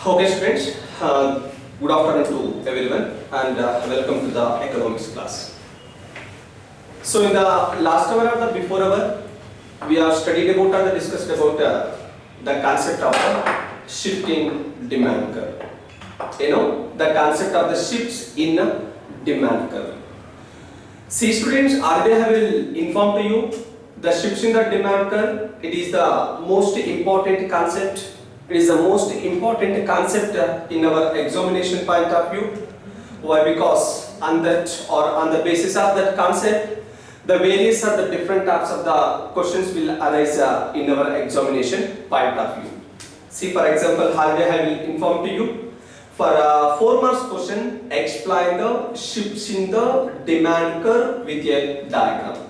Okay, students, good afternoon to everyone and welcome to the economics class. So, in the last hour or the before hour, we have studied about and discussed about the concept of the shifting demand curve. You know, the concept of the shifts in a demand curve. See, students, already I will inform to you the shifts in the demand curve. It is the most important concept. It is the most important concept in our examination point of view. Why? Because on that or on the basis of that concept, the various or the different types of the questions will arise in our examination point of view. See, for example, already I will inform to you. For a 4 marks question, explain the shifts in the demand curve with a diagram.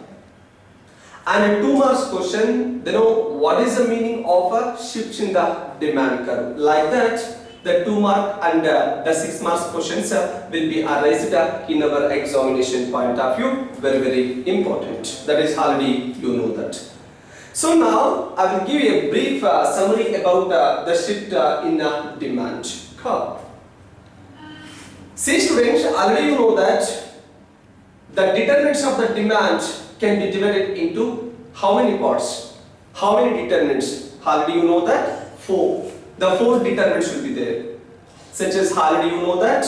And a 2 marks question, you know what is the meaning of a shifts in the demand curve. Like that, the 2 mark and the 6 marks questions will be arised in our examination point of view. Very, very important. That is already you know that. So now I will give you a brief summary about the shift in the demand curve. See, students, already you know that the determinants of the demand can be divided into how many parts? How many determinants? Already you know that 4. The 4 determinants will be there. Such as already you know that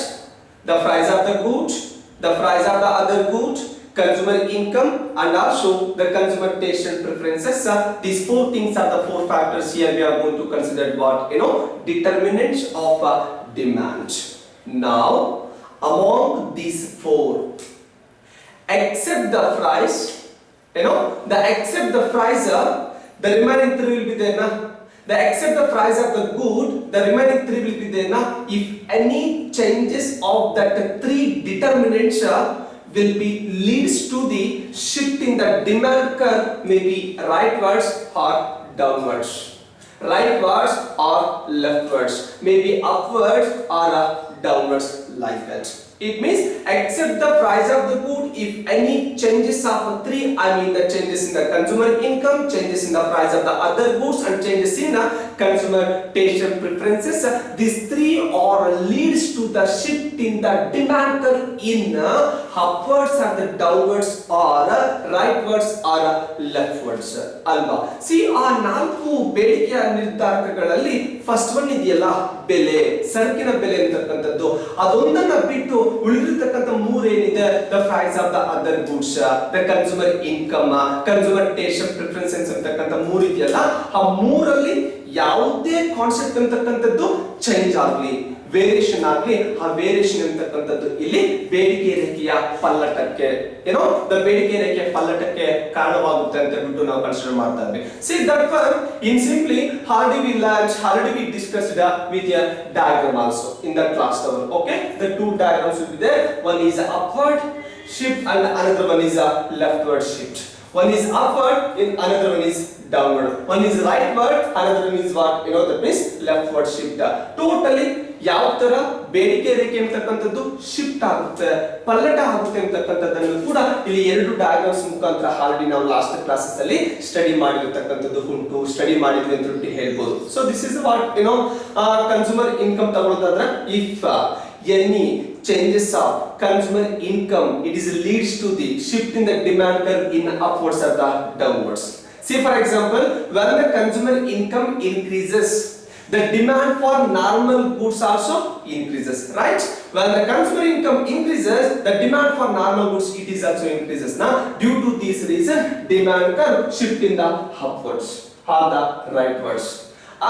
the price of the good, the price of the other good, consumer income, and also the consumer taste and preferences. These 4 things are the 4 factors here we are going to consider what determinants of demand. Now, among these 4, except the price, except the price, the remaining 3 will be there. The except the price of the good, the remaining 3 will be there. If any changes of that 3 determinants will be leads to the shift in the demand curve, maybe rightwards or downwards, rightwards or leftwards, maybe upwards or downwards, like that. It means except the price of the good, if any changes of 3, I mean the changes in the consumer income, changes in the price of the other goods, and changes in the consumer taste and preferences, these 3 are leads to the shift in the demand curve in upwards or the downwards or rightwards or leftwards. Alva. See, ಆ 4 ಬೇಡಿಕೆಯ ನಿರ್ಧಾರಕಗಳಲ್ಲಿ first one ಇದೆಯಲ್ಲ, ಬೆಲೆ, ಸರಕಿನ ಬೆಲೆ ಅಂತಕ್ಕಂಥದ್ದು. ಅದೊಂದನ್ನ ಬಿಟ್ಟು ಉಳಿದಿರತಕ್ಕಂಥ 3 ಏನಿದೆ, the price of the other goods, the consumer income, consumer taste and preferences ಅಂತಕ್ಕಂಥ 3 ಇದೆಯಲ್ಲ, ಆ 3ರಲ್ಲಿ ಯಾವುದೇ ಕಾನ್ಸೆಪ್ಟ್ ಅಂತಕ್ಕಂಥದ್ದು ಚೇಂಜ್ ಆಗಲಿ, ವೇರಿಯೇಷನ್ ಆಗಲಿ, ಆ ವೇರಿಯೇಷನ್ ಅಂತಕ್ಕಂಥದ್ದು ಇಲ್ಲಿ ಬೇಡಿಕೆ ರೇಖೆಯ ಪಲ್ಲಟಕ್ಕೆ ದ ಬೇಡಿಕೆ ರೇಖೆಯ ಪಲ್ಲಟಕ್ಕೆ ಕಾರಣವಾಗುತ್ತೆ ಅಂತ ಬಿಟ್ಟು ನಾವು ಕನ್ಸಿಡರ್ ಮಾಡ್ತಾ ಇದ್ವಿ. See that one in simply already we discussed with a diagram also in the class hour. Okay, the 2 diagrams will be there. One is upward shift and another one is a leftward shift. One is upward and another one is downward. One is rightward, another one is what that means leftward shift. Totally ಯಾವ ತರ ಬೇಡಿಕೆ ರೇಖೆ ಅಂತಕ್ಕಂಥದ್ದು shift ಆಗುತ್ತೆ, ಪಲ್ಲಟ ಆಗುತ್ತೆ ಅಂತಕ್ಕಂಥದ್ದನ್ನು ಕೂಡ ಇಲ್ಲಿ 2 ಡಯಾಗ್ರಾಮ್ಸ್ ಮುಖಾಂತರ ಆಲ್ರೆಡಿ ನಾವು ಲಾಸ್ಟ್ ಕ್ಲಾಸಸ್ ಅಲ್ಲಿ ಸ್ಟಡಿ ಮಾಡಿರತಕ್ಕಂಥದ್ದು ಉಂಟು, ಸ್ಟಡಿ ಮಾಡಿದ್ವಿ ಅಂತ ಹೇಳ್ಬೋದು. So this is what consumer income ತಗೊಳ್ಳೋದಾದ್ರೆ, if any changes of consumer income, it is leads to the shift in the demand curve in upwards or the downwards. See, for example, when the consumer income increases, the demand for normal goods also increases, right? When the consumer income increases, the demand for normal goods it is also increases. Now, due to this reason, demand curve shift in the upwards or the rightwards.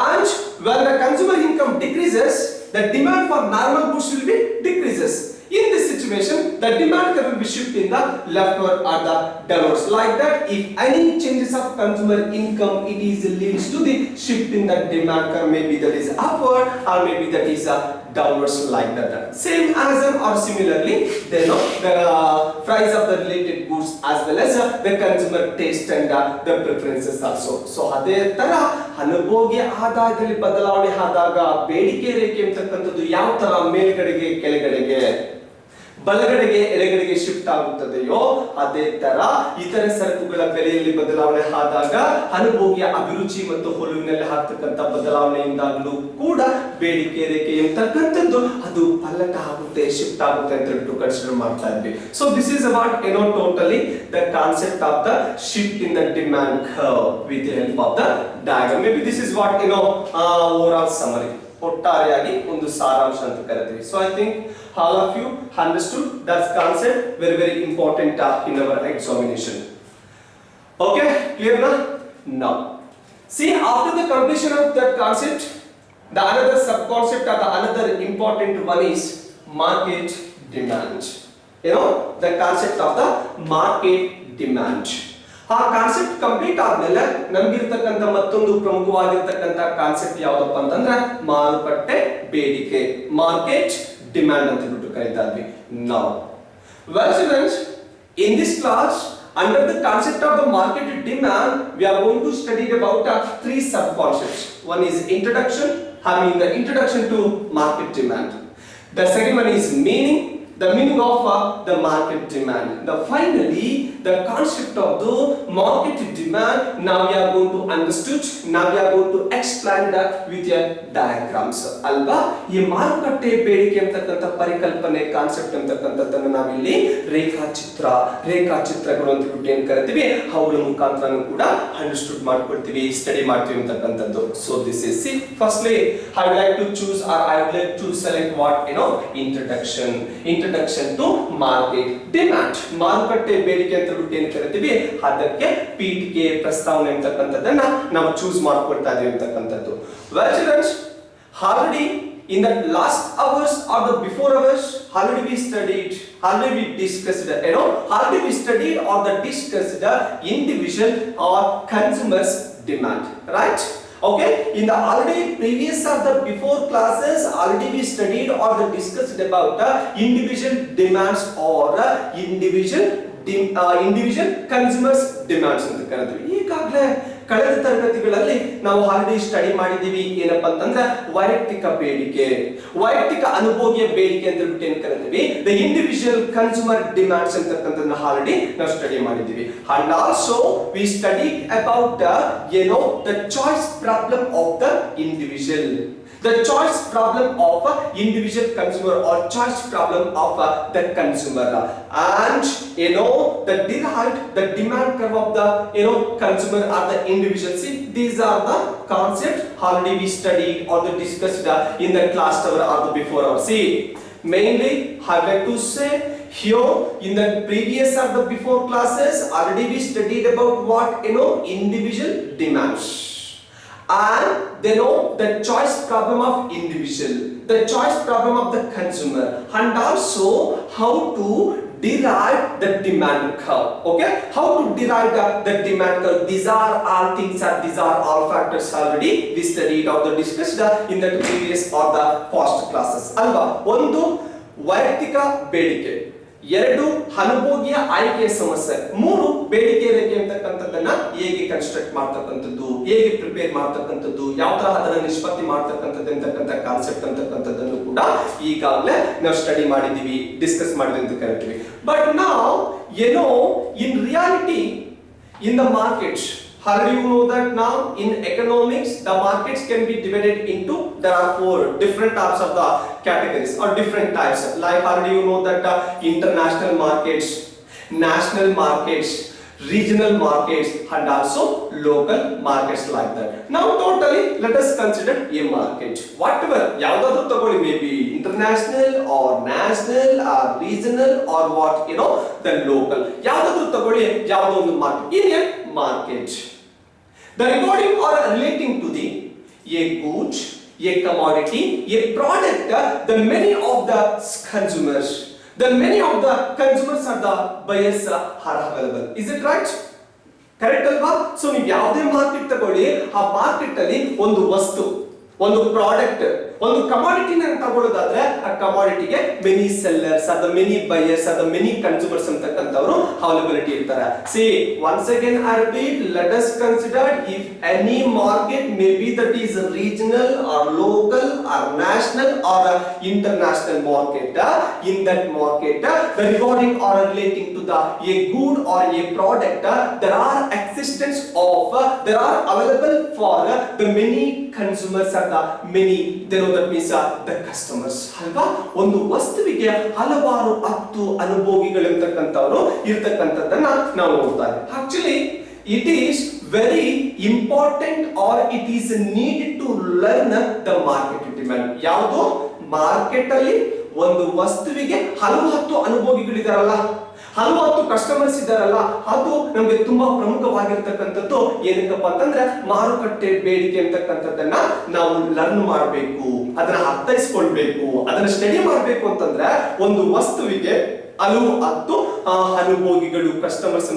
And when the consumer income decreases, the demand for normal goods will be decreases. In this situation, the demand curve will be shift in the leftward or the downwards. Like that, if any changes of consumer income, it is leads to the shift in the demand curve. Maybe that is upward or maybe that is downwards, like that. Same as or similarly, the price of the related goods as well as the consumer taste and the preferences also. So ಅದೇ ತರ ಅನುಭೋಗ್ಯ ಆದಾಯದಲ್ಲಿ ಬದಲಾವಣೆ ಆದಾಗ ಬೇಡಿಕೆ ರೇಖೆ ಅಂತಕ್ಕಂಥದ್ದು ಯಾವ ತರ ಮೇಲ್ಗಡೆಗೆ ಕೆಳಗಡೆಗೆ ಬಲಗಡೆಗೆ ಎಡಗಡೆಗೆ ಶಿಫ್ಟ್ ಆಗುತ್ತದೆಯೋ ಅದೇ ತರ ಇತರೆ ಸರಕುಗಳ ಬೆಲೆಯಲ್ಲಿ ಬದಲಾವಣೆ ಆದಾಗ ಅನುಭೋಗಿಯ ಅಭಿರುಚಿ ಮತ್ತು ಹೊಲುವಿನಲ್ಲಿ ಆಗ್ತಕ್ಕಂಥ ಬದಲಾವಣೆಯಿಂದಾಗಲೂ ಕೂಡ ಬೇಡಿಕೆ ರೇಖೆ ಎಂತಕ್ಕಂಥದ್ದು ಅದು ಪಲ್ಲಟ ಆಗುತ್ತೆ, ಶಿಫ್ಟ್ ಆಗುತ್ತೆ ಅಂತ ಹೇಳ್ಬಿಟ್ಟು ಕನ್ಸಿಡರ್ ಮಾಡ್ತಾ ಇದ್ವಿ. So this is about totally the concept of the shift in the demand curve with the help of the diagram. May be this is what over all summary, ಒಟ್ಟಾರೆಯಾಗಿ ಒಂದು ಸಾರಾಂಶ ಅಂತ ಕರೀತೀವಿ. So I think all of you understood that concept, very very important in our examination. Okay, clear na? Now see, after the completion of that concept, the another sub concept or the another important one is market demand. The concept of the market demand. ಆ concept complete ಆದ್ಮೇಲೆ ನಮ್ಗಿರ್ತಕ್ಕಂಥ ಮತ್ತೊಂದು ಪ್ರಮುಖವಾಗಿರ್ತಕ್ಕಂಥ concept ಯಾವ್ದಪ್ಪ ಅಂತಂದ್ರೆ ಮಾರುಕಟ್ಟೆ ಬೇಡಿಕೆ, market demand ಅಂತ ಬಿಟ್ಟು ಕರೀತಾ ಇದ್ವಿ. Now, well students, in this class, under the concept of the market demand, we are going to study about three sub concepts. One is introduction, having the introduction to market demand. The second one is meaning, the meaning of the market demand. The finally, the concept of the market demand. Now we are going to understood. Now we are going to explain that with your diagrams. Alba, ಈ ಮಾರುಕಟ್ಟೆ ಬೇಡಿಕೆ ಅಂತಕ್ಕಂಥ ಪರಿಕಲ್ಪನೆ concept ಅಂತಕ್ಕಂಥದ್ದನ್ನು ನಾವಿಲ್ಲಿ ರೇಖಾಚಿತ್ರಗಳು ಅಂತ ಬಿಟ್ಟು ಏನ್ ಕರಿತೀವಿ, ಅವುಗಳ ಮುಖಾಂತರ ಕೂಡ ಅಂಡರ್ಸ್ಟುಡ್ ಮಾಡ್ಕೊಳ್ತೀವಿ, ಸ್ಟಡಿ ಮಾಡ್ತೀವಿ ಅಂತಕ್ಕಂಥದ್ದು. So this is see firstly I would like to choose or I would like to select what introduction to market demand. ಮಾರುಕಟ್ಟೆ ಬೇಡಿಕೆ ಅಂತ ಬಿಟ್ಟು ಏನ್ ಕರಿತೀವಿ, ಅದಕ್ಕೆ ಪೀಠಿಕೆ ಪ್ರಸ್ತಾವನೆ ಅಂತಕ್ಕಂಥದ್ದನ್ನ ನಾವು ಚೂಸ್ ಮಾಡ್ಕೊಳ್ತಾ ಇದೀವಿ ಅಂತಕ್ಕಂಥದ್ದು. Well students, already in the last hours or the before hours, already we studied or the discussed the individual or consumers demand, right? Okay, in the already previous or the before classes, already we studied or the discussed about the individual demands or individual consumers demands ಅಂತ ಕರೀತೀವಿ. ಈಗಾಗಲೇ ಕಳೆದ ತರಗತಿಗಳಲ್ಲಿ ನಾವು already study ಮಾಡಿದೀವಿ ಏನಪ್ಪಾ ಅಂತಂದ್ರೆ ವೈಯಕ್ತಿಕ ಬೇಡಿಕೆ, ವೈಯಕ್ತಿಕ ಅನುಭೋಗಿಯ ಬೇಡಿಕೆ ಅಂತ ಬಿಟ್ಟು ಏನ್ ಕರೀತೀವಿ, ದ ಇಂಡಿವಿಜುವಲ್ ಕನ್ಸ್ಯೂಮರ್ ಡಿಮ್ಯಾಂಡ್ಸ್ ಅಂತಕ್ಕಂಥದ್ದನ್ನ ಆಲ್ರೆಡಿ ನಾವು ಸ್ಟಡಿ ಮಾಡಿದೀವಿ. And also we study about the choice problem of the individual, the choice problem of individual consumer or choice problem of the consumer, and the demand curve of the consumer or the individual. See, these are the concepts already we studied or discussed in the class hour or the before hour. See, mainly I would like to say here in the previous or the before classes already we studied about what individual demands, and they know the choice problem of individual, the choice problem of the consumer, and also how to derive the demand curve. Okay, how to derive the demand curve. These are all things, these are all factors already we studied or the discussed in the previous or the past classes. Alva, ಒಂದು ವೈಯಕ್ತಿಕ ಬೇಡಿಕೆ, ಎರಡು ಅನುಭೋಗಿಯ ಆಯ್ಕೆಯ ಸಮಸ್ಯೆ, ಮೂರು ಬೇಡಿಕೆ ರೇಖೆ ಅಂತಕ್ಕಂಥದ್ದನ್ನ ಹೇಗೆ ಕನ್ಸ್ಟ್ರಕ್ಟ್ ಮಾಡ್ತಕ್ಕಂಥದ್ದು, ಹೇಗೆ ಪ್ರಿಪೇರ್ ಮಾಡ್ತಕ್ಕಂಥದ್ದು, ಯಾವ ತರ ಅದನ್ನ ನಿಷ್ಪತ್ತಿ ಮಾಡ್ತಕ್ಕಂಥದ್ದು ಅಂತಕ್ಕಂಥ ಕಾನ್ಸೆಪ್ಟ್ ಅಂತಕ್ಕಂಥದ್ದನ್ನು ಕೂಡ ಈಗಾಗಲೇ ನಾವು ಸ್ಟಡಿ ಮಾಡಿದೀವಿ, ಡಿಸ್ಕಸ್ ಮಾಡಿದ್ವಿ ಅಂತ ಕರಿತೀವಿ. ಬಟ್ ನಾವು in reality in the markets, already you know that now in economics the markets can be divided into, there are four different types of the categories or different types, like already you know that international markets, national markets, regional markets, and also local markets, like that. Now totally let us consider a market, whatever yavadadu tagoli, maybe international or national or regional or what the local, yavadadu tagoli yavado ಒಂದು market. In a market, the regarding or relating to the a good, a commodity, a product, the many of the consumers, then many of the consumers are the buyers are available. Is it right? Correct alva? So ನೀವು ಯಾವುದೇ market ತಗೊಳ್ಳಿ, ಆ market ಅಲ್ಲಿ ಒಂದು ವಸ್ತು, ಒಂದು product, ಒಂದು ಕಮಾಡಿಟಿನ ತಗೊಳ್ಳೋದಾದ್ರೆ ಆ ಕಮಾಡಿಟಿಗೆ many sellers or the many buyers or the many consumers ಅಂತಕ್ಕಂಥವರು ಅವೈಲಬಿಲಿಟಿ ಇರ್ತಾರೆ. See once again I repeat, let us consider if any market, maybe that is regional or local or national or international market. In that market, the regarding or relating to the a good or a product, there are there are available for the many consumers or the many, that means the customers. ಅಲ್ವಾ? ಒಂದು ವಸ್ತುವಿಗೆ ಹಲವಾರು ಹತ್ತು ಅನುಭೋಗಿಗಳು ಇರ್ತಕ್ಕಂಥದ್ದನ್ನ ನಾವು ನೋಡ್ತಾರೆ. Actually, it is very important or it is needed to learn the market demand. ಯಾವುದು? Market ಅಲ್ಲಿ ಒಂದು ವಸ್ತುವಿಗೆ ಹತ್ತು ಅನುಭೋಗಿಗಳಿದಾರಲ್ಲ, ಹತ್ತು ಕಸ್ಟಮರ್ಸ್ ಇದ್ದಾರಲ್ಲ, ಅದು ನಮಗೆ ತುಂಬಾ ಪ್ರಮುಖವಾಗಿರ್ತಕ್ಕಂಥದ್ದು. ಏನಕ್ಕಪ್ಪ ಅಂತಂದ್ರೆ ಮಾರುಕಟ್ಟೆ ಬೇಡಿಕೆ ಅಂತಕ್ಕಂಥದ್ದನ್ನ ನಾವು ಲರ್ನ್ ಮಾಡಬೇಕು, ಅದನ್ನ ಅರ್ಥೈಸ್ಕೊಳ್ಬೇಕು, ಅದನ್ನ ಸ್ಟಡಿ ಮಾಡಬೇಕು. ಅಂತಂದ್ರೆ ಒಂದು ವಸ್ತುವಿಗೆ ಹತ್ತು ಅನುಭೋಗಿಗಳು ಕಸ್ಟಮರ್ಸ್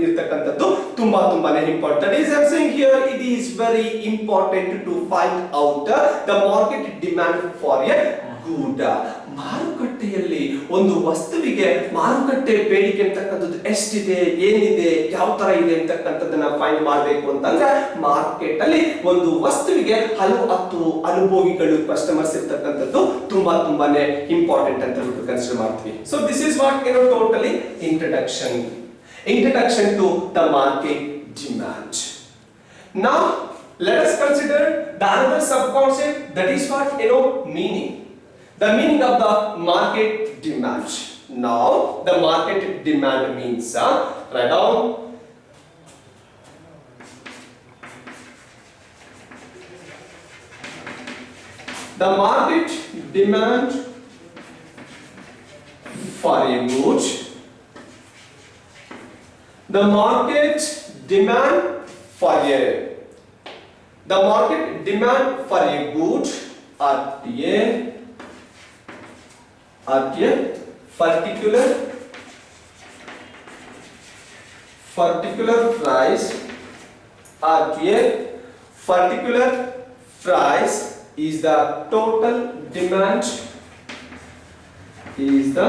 ಇರ್ತಕ್ಕಂಥದ್ದು ತುಂಬಾನೇ important. Is I'm saying here it is very important to find out the market demand for a good. ಮಾರುಕಟ್ಟೆಯಲ್ಲಿ ಒಂದು ವಸ್ತುವಿಗೆ ಮಾರುಕಟ್ಟೆ ಬೇಡಿಕೆ ಅಂತಕ್ಕಂಥದ್ದು ಎಷ್ಟಿದೆ, ಏನಿದೆ, ಯಾವ ತರ ಇದೆ ಅಂತಕ್ಕಂಥದ್ದನ್ನ ಫೈಂಡ್ ಮಾಡಬೇಕು ಅಂತಂದ್ರೆ ಮಾರ್ಕೆಟ್ ಅಲ್ಲಿ ಒಂದು ವಸ್ತುವಿಗೆ ಹತ್ತು ಅನುಭೋಗಿಗಳು ಕಸ್ಟಮರ್ಸ್ ಇರ್ತಕ್ಕಂಥದ್ದು ತುಂಬಾನೇ ಇಂಪಾರ್ಟೆಂಟ್ ಅಂತ ಕನ್ಸಿಡರ್ ಮಾಡ್ತೀವಿ. So this is what totally introduction to the market demand. Now let us consider the another subconcept, that is what meaning. The meaning of the market demand. Now the market demand means write down the market demand for a good. The market demand for a good at a particular price, is the total demand, is the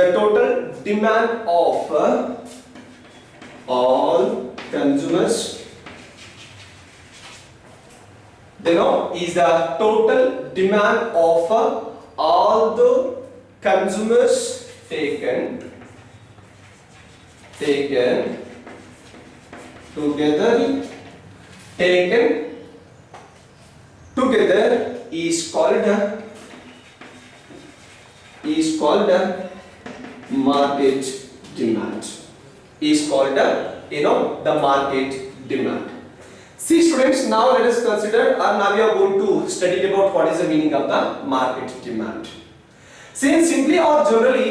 total demand of all consumers. Is the total demand of all the consumers taken together is called market demand. Is called the market demand. See students, now let us consider, now we are going to study about what is the meaning of the market demand. Since simply or generally,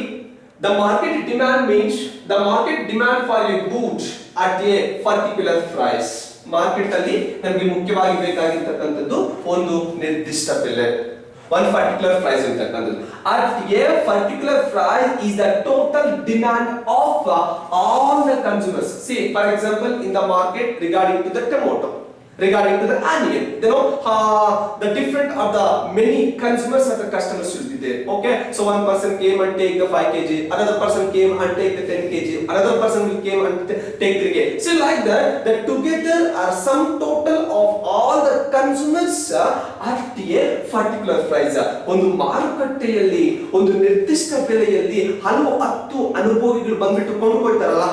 the market demand means the market demand for a good at a particular price. Market ಅಲ್ಲಿ ನಮಗೆ ಮುಖ್ಯವಾಗಿ ಬೇಕಾಗಿರ್ತಕ್ಕಂಥದ್ದು ಒಂದು ನಿರ್ದಿಷ್ಟ ಬೆಲೆ, one particular price ಅಂತಕ್ಕಂಥದ್ದು. At a particular price is the total demand of all the consumers. See, for example, in the market regarding to the tomato, regarding to the onion, the different of the many consumers or the customers will be there. Okay, so one person came and take the 5 kg, another person came and take the 10 kg, another person will came and take 3 kg. So like that together are sum total of all the consumers at a particular price. ಒಂದು ಮಾರುಕಟ್ಟೆಯಲ್ಲಿ ಒಂದು ನಿರ್ದಿಷ್ಟ ಬೆಲೆಯಲ್ಲಿ ಹತ್ತು ಅನುಭೋಗಿಗಳು ಬಂದ್ಬಿಟ್ಟು ಕೊಂಡುಕೊಳ್ತಾರಲ್ಲ,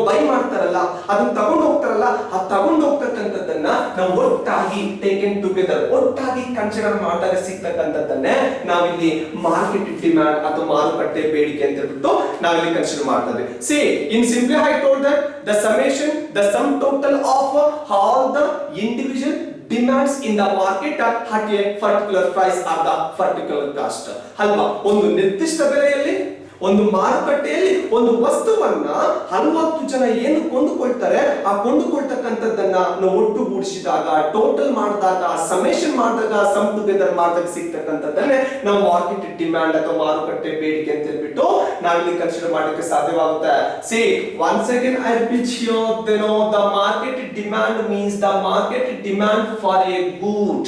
by ಮಾಡ್ತಾರಲ್ಲ, ಅದನ್ನ ತಗೊಂಡು ಹೋಗ್ತಾರಲ್ಲ, ಆ ತಗೊಂಡು ಹೋಗ್ತಕ್ಕಂಥದ್ದನ್ನ ನಾವು ಒಟ್ಟಾಗಿ ಟೇಕನ್ ಟುಗೆದರ್, ಒಟ್ಟಾಗಿ ಕನ್ಸಿಡರ್ ಮಾಡಿದಾಗ ಸಿಗ್ತಕ್ಕಂಥದ್ದನ್ನೇ ನಾವಿಲ್ಲಿ ಮಾರ್ಕೆಟ್ ಡಿಮ್ಯಾಂಡ್ ಅಥವಾ ಮಾರುಕಟ್ಟೆ ಬೇಡಿಕೆ ಅಂತ ಹೇಳ್ಬಿಟ್ಟು ನಾವಿಲ್ಲಿ ಕನ್ಸಿಡರ್ ಮಾಡ್ತೇವೆ. C in simply I told that the summation, the sum total of all the individual demands in the market at a particular price or the particular cost. ಅಲ್ವಾ? ಒಂದು ನಿರ್ದಿಷ್ಟ ಬೆಲೆಯಲ್ಲಿ ಒಂದು ಮಾರುಕಟ್ಟೆಯಲ್ಲಿ ಒಂದು ವಸ್ತುವನ್ನ 60 ಜನ ಏನು ಕೊಂಡುಕೊಳ್ತಾರೆ, ಆ ಕೊಂಡುಕೊಳ್ತಕ್ಕಂಥದ್ದನ್ನ ನಾವು ಒಟ್ಟುಗೂಡಿಸಿದಾಗ, ಟೋಟಲ್ ಮಾಡಿದಾಗ, ಸಮೇಷನ್ ಮಾಡಿದಾಗ, ಸಮ್ ಟುಗೆದರ್ ಮಾಡಿದಾಗ ಸಿಗ್ತಕ್ಕಂಥದ್ದನ್ನೇ ನಾವು ಮಾರ್ಕೆಟ್ ಡಿಮ್ಯಾಂಡ್ ಅಥವಾ ಮಾರುಕಟ್ಟೆ ಬೇಡಿಕೆ ಅಂತ ಹೇಳ್ಬಿಟ್ಟು ನಾವಿಲ್ಲಿ ಕನ್ಸಿಡರ್ ಮಾಡಲಿಕ್ಕೆ ಸಾಧ್ಯವಾಗುತ್ತೆ. C once again I repeat here, the market demand means the market demand for a good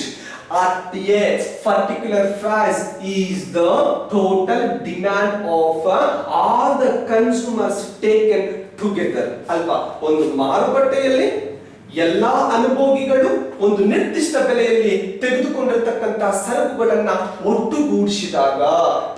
at a particular price is the total demand of all the consumers taken together ಅಲ್ವಾ. ಒಂದು ಮಾರುಕಟ್ಟೆಯಲ್ಲಿ ಎಲ್ಲಾ ಅನುಭೋಗಿಗಳು ಒಂದು ನಿರ್ದಿಷ್ಟ ಬೆಲೆಯಲ್ಲಿ ತೆಗೆದುಕೊಂಡಿರ್ತಕ್ಕಂತಹ ಸರಕುಗಳನ್ನ ಒಟ್ಟುಗೂಡಿಸಿದಾಗ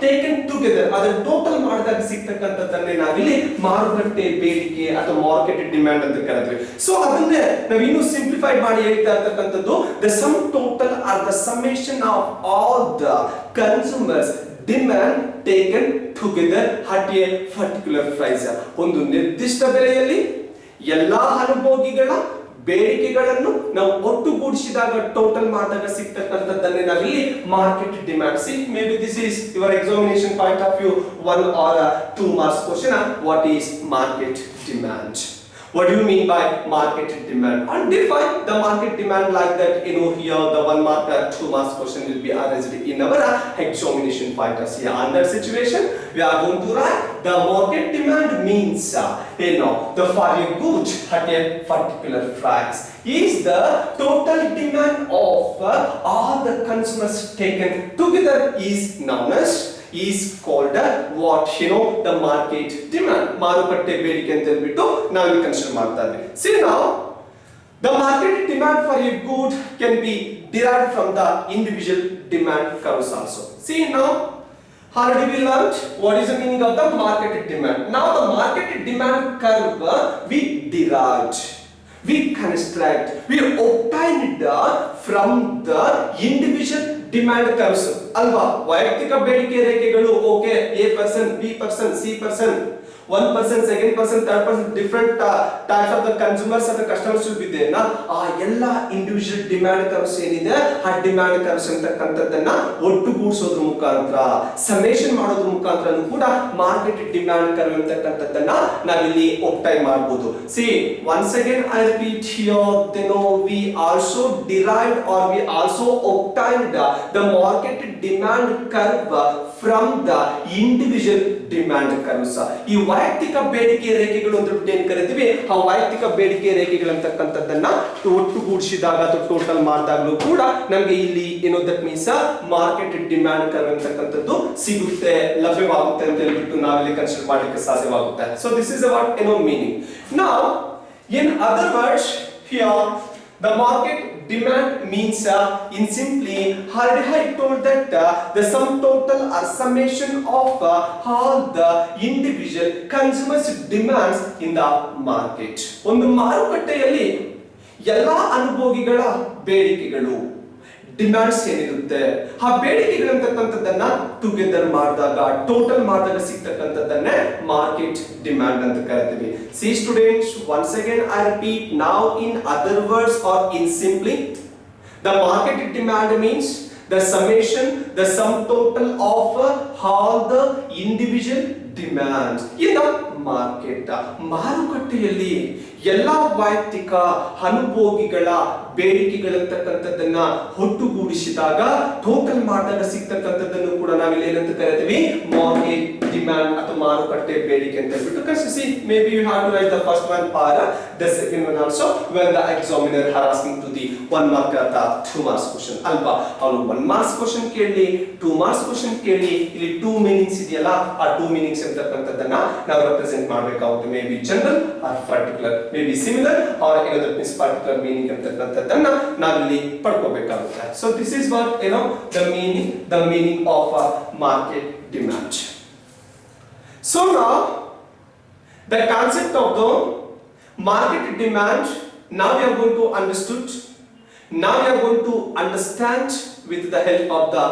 ಟೇಕನ್ ಟುಗೆದರ್ ಅದರ total ಮಾಡಿದಾಗ ಸಿಗ್ತಕ್ಕಂಥದ್ದನ್ನೇ ನಾವಿಲ್ಲಿ ಮಾರುಕಟ್ಟೆ ಬೇಡಿಕೆ ಅಥವಾ ಮಾರ್ಕೆಟ್ ಡಿಮ್ಯಾಂಡ್ ಅಂತ ಕರೀತೀವಿ. ಸೊ ಅದನ್ನೇ ನಾವು ಇನ್ನೂ ಸಿಂಪ್ಲಿಫೈ ಮಾಡಿ ಹೇಳ್ತಾ ಇರ್ತಕ್ಕಂಥದ್ದು the sum total or the summation of all the consumers demand taken together at a particular price. ಒಂದು ನಿರ್ದಿಷ್ಟ ಬೆಲೆಯಲ್ಲಿ ಎಲ್ಲಾ ಅನುಭೋಗಿಗಳ ಬೇಡಿಕೆಗಳನ್ನು ನಾವು ಒಟ್ಟುಗೂಡಿಸಿದಾಗ ಟೋಟಲ್ ಮಾಡಿದಾಗ ಸಿಗ್ತಕ್ಕಂಥದ್ದನ್ನೇ ನಾವಿಲ್ಲಿ market demand. C may be this is your examination point of view 1 or 2 marks question. What is market demand? What do you mean by market demand? And define the market demand like that. Here the 1 mark 2 marks question will be arranged in our examination point of view. Under situation, we are going to write the market demand means the for a good at a particular price is the total demand of all the consumers taken together is known as is called what the market demand. ಮಾರುಕಟ್ಟೆ ಬೇಡಿಕೆ ಅಂತ ಹೇಳ್ಬಿಟ್ಟು ನಾವು ಇಲ್ಲಿ consider ಮಾಡ್ತಾ ಇದ್ದೀವಿ. See now the market demand for a good can be derived from the individual demand curves also. See now already we learned what is the meaning of the market demand. Now the market demand curve we derived, we construct, we obtained from the individual demand curves ಅಲ್ವಾ. ವೈಯಕ್ತಿಕ ಬೇಡಿಕೆ ರೇಖೆಗಳು okay A%, B%, C%, 1%, 2%, 3%, different types of the consumers and the customers will be there na. ಆ ಎಲ್ಲ individual demand curves ಏನಿದೆ ಆ demand curves ಅಂತಕ್ಕಂಥದ್ದನ್ನ ಒಟ್ಟುಗೂಡಿಸೋದ್ರ ಮುಖಾಂತರ ಸಮೇಷನ್ ಮಾಡೋದ್ರ ಮುಖಾಂತರ ಕೂಡ ಮಾರ್ಕೆಟ್ ಡಿಮ್ಯಾಂಡ್ ಕರ್ವ್ ಅಂತಕ್ಕಂಥದ್ದನ್ನ ನಾವಿಲ್ಲಿ ಒಬ್ಟೈನ್ ಮಾಡಬಹುದು. C once again I repeat here, we also derived or we also obtained the market demand curve from the individual demand curves. ಈ ವೈಯಕ್ತಿಕ ಬೇಡಿಕೆ ರೇಖೆಗಳು ಅಂತ ಏನು ಕರಿತೀವಿ, ಆ ವೈಯಕ್ತಿಕ ಬೇಡಿಕೆ ರೇಖೆಗಳು ಅಂತಕ್ಕಂಥದ್ದನ್ನ ಒಟ್ಟುಗೂಡಿಸಿದಾಗ ಅಥವಾ ಟೋಟಲ್ ಮಾಡಿದಾಗಲೂ ಕೂಡ ನಮಗೆ ಇಲ್ಲಿ that means market demand curve ಅಂತಕ್ಕಂಥದ್ದು ಸಿಗುತ್ತೆ, ಲಭ್ಯವಾಗುತ್ತೆ ಅಂತ ಹೇಳ್ಬಿಟ್ಟು ನಾವಿಲ್ಲಿ ಕನ್ಸಿಡರ್ ಮಾಡಲಿಕ್ಕೆ ಸಾಧ್ಯವಾಗುತ್ತೆ. So this is what meaning. Now in other words here the market demand means in simply already I told that the sum total or summation of all the individual consumers demands in the market. ಒಂದು ಮಾರುಕಟ್ಟೆಯಲ್ಲಿ ಎಲ್ಲಾ ಅನುಭೋಗಿಗಳ ಬೇಡಿಕೆಗಳು demands ಏನಿರುತ್ತೆ ಆ ಬೇಡಿಕೆಗಳಂತಕ್ಕಂಥದ್ದನ್ನ together ಮಾಡಿದಾಗ total ಮಾಡಿದಾಗ ಸಿಗ್ತಕ್ಕಂಥದ್ದನ್ನೇ market demand ಅಂತ ಕರಿತೀವಿ. See students, once again I repeat, ನಾವ್ in other words or in simply the market demand means the summation, the sum total of all the individual demands in the market. ಮಾರುಕಟ್ಟೆಯಲ್ಲಿ ಎಲ್ಲಾ ವೈಯಕ್ತಿಕ ಅನುಭೋಗಿಗಳ ಬೇಡಿಕೆಗಳಂತಕ್ಕಂಥದ್ದನ್ನ ಒಟ್ಟುಗೂಡಿಸಿದಾಗ total ಮಾಡಿದಾಗ ಸಿಗ್ತಕ್ಕಂಥದ್ದನ್ನು ಕೂಡ ನಾವಿಲ್ಲಿ ಏನಂತ ಕರಿತೀವಿ, ಮಾರ್ಕೆಟ್ ಡಿಮ್ಯಾಂಡ್ ಅಥವಾ ಮಾರುಕಟ್ಟೆ ಬೇಡಿಕೆ ಅಂತ ಹೇಳ್ಬಿಟ್ಟು ಕನ್ಸಿಸಿ. May be you have to write the first one or the second one also when the examiner are asking to the 1 mark or the 2 marks question ಅಲ್ವಾ. ಅವನು 1 marks question ಕೇಳಿ 2 marks question ಕೇಳಿ ಇಲ್ಲಿ 2 ಮೀನಿಂಗ್ಸ್ ಇದೆಯಲ್ಲ, ಆ 2 meanings ಅಂತಕ್ಕಂಥದ್ದನ್ನ ನಾವು represent ಮಾಡಬೇಕಾಗುತ್ತೆ. May be general or particular, may be similar or that means particular meaning ಅಂತಕ್ಕಂಥದ್ದನ್ನ ನಾವಿಲ್ಲಿ ಪಡ್ಕೋಬೇಕಾಗುತ್ತೆ. So this is what the meaning of market demand. So now the concept of the market demand now we are going to understood. Now we are going to understand with the help of the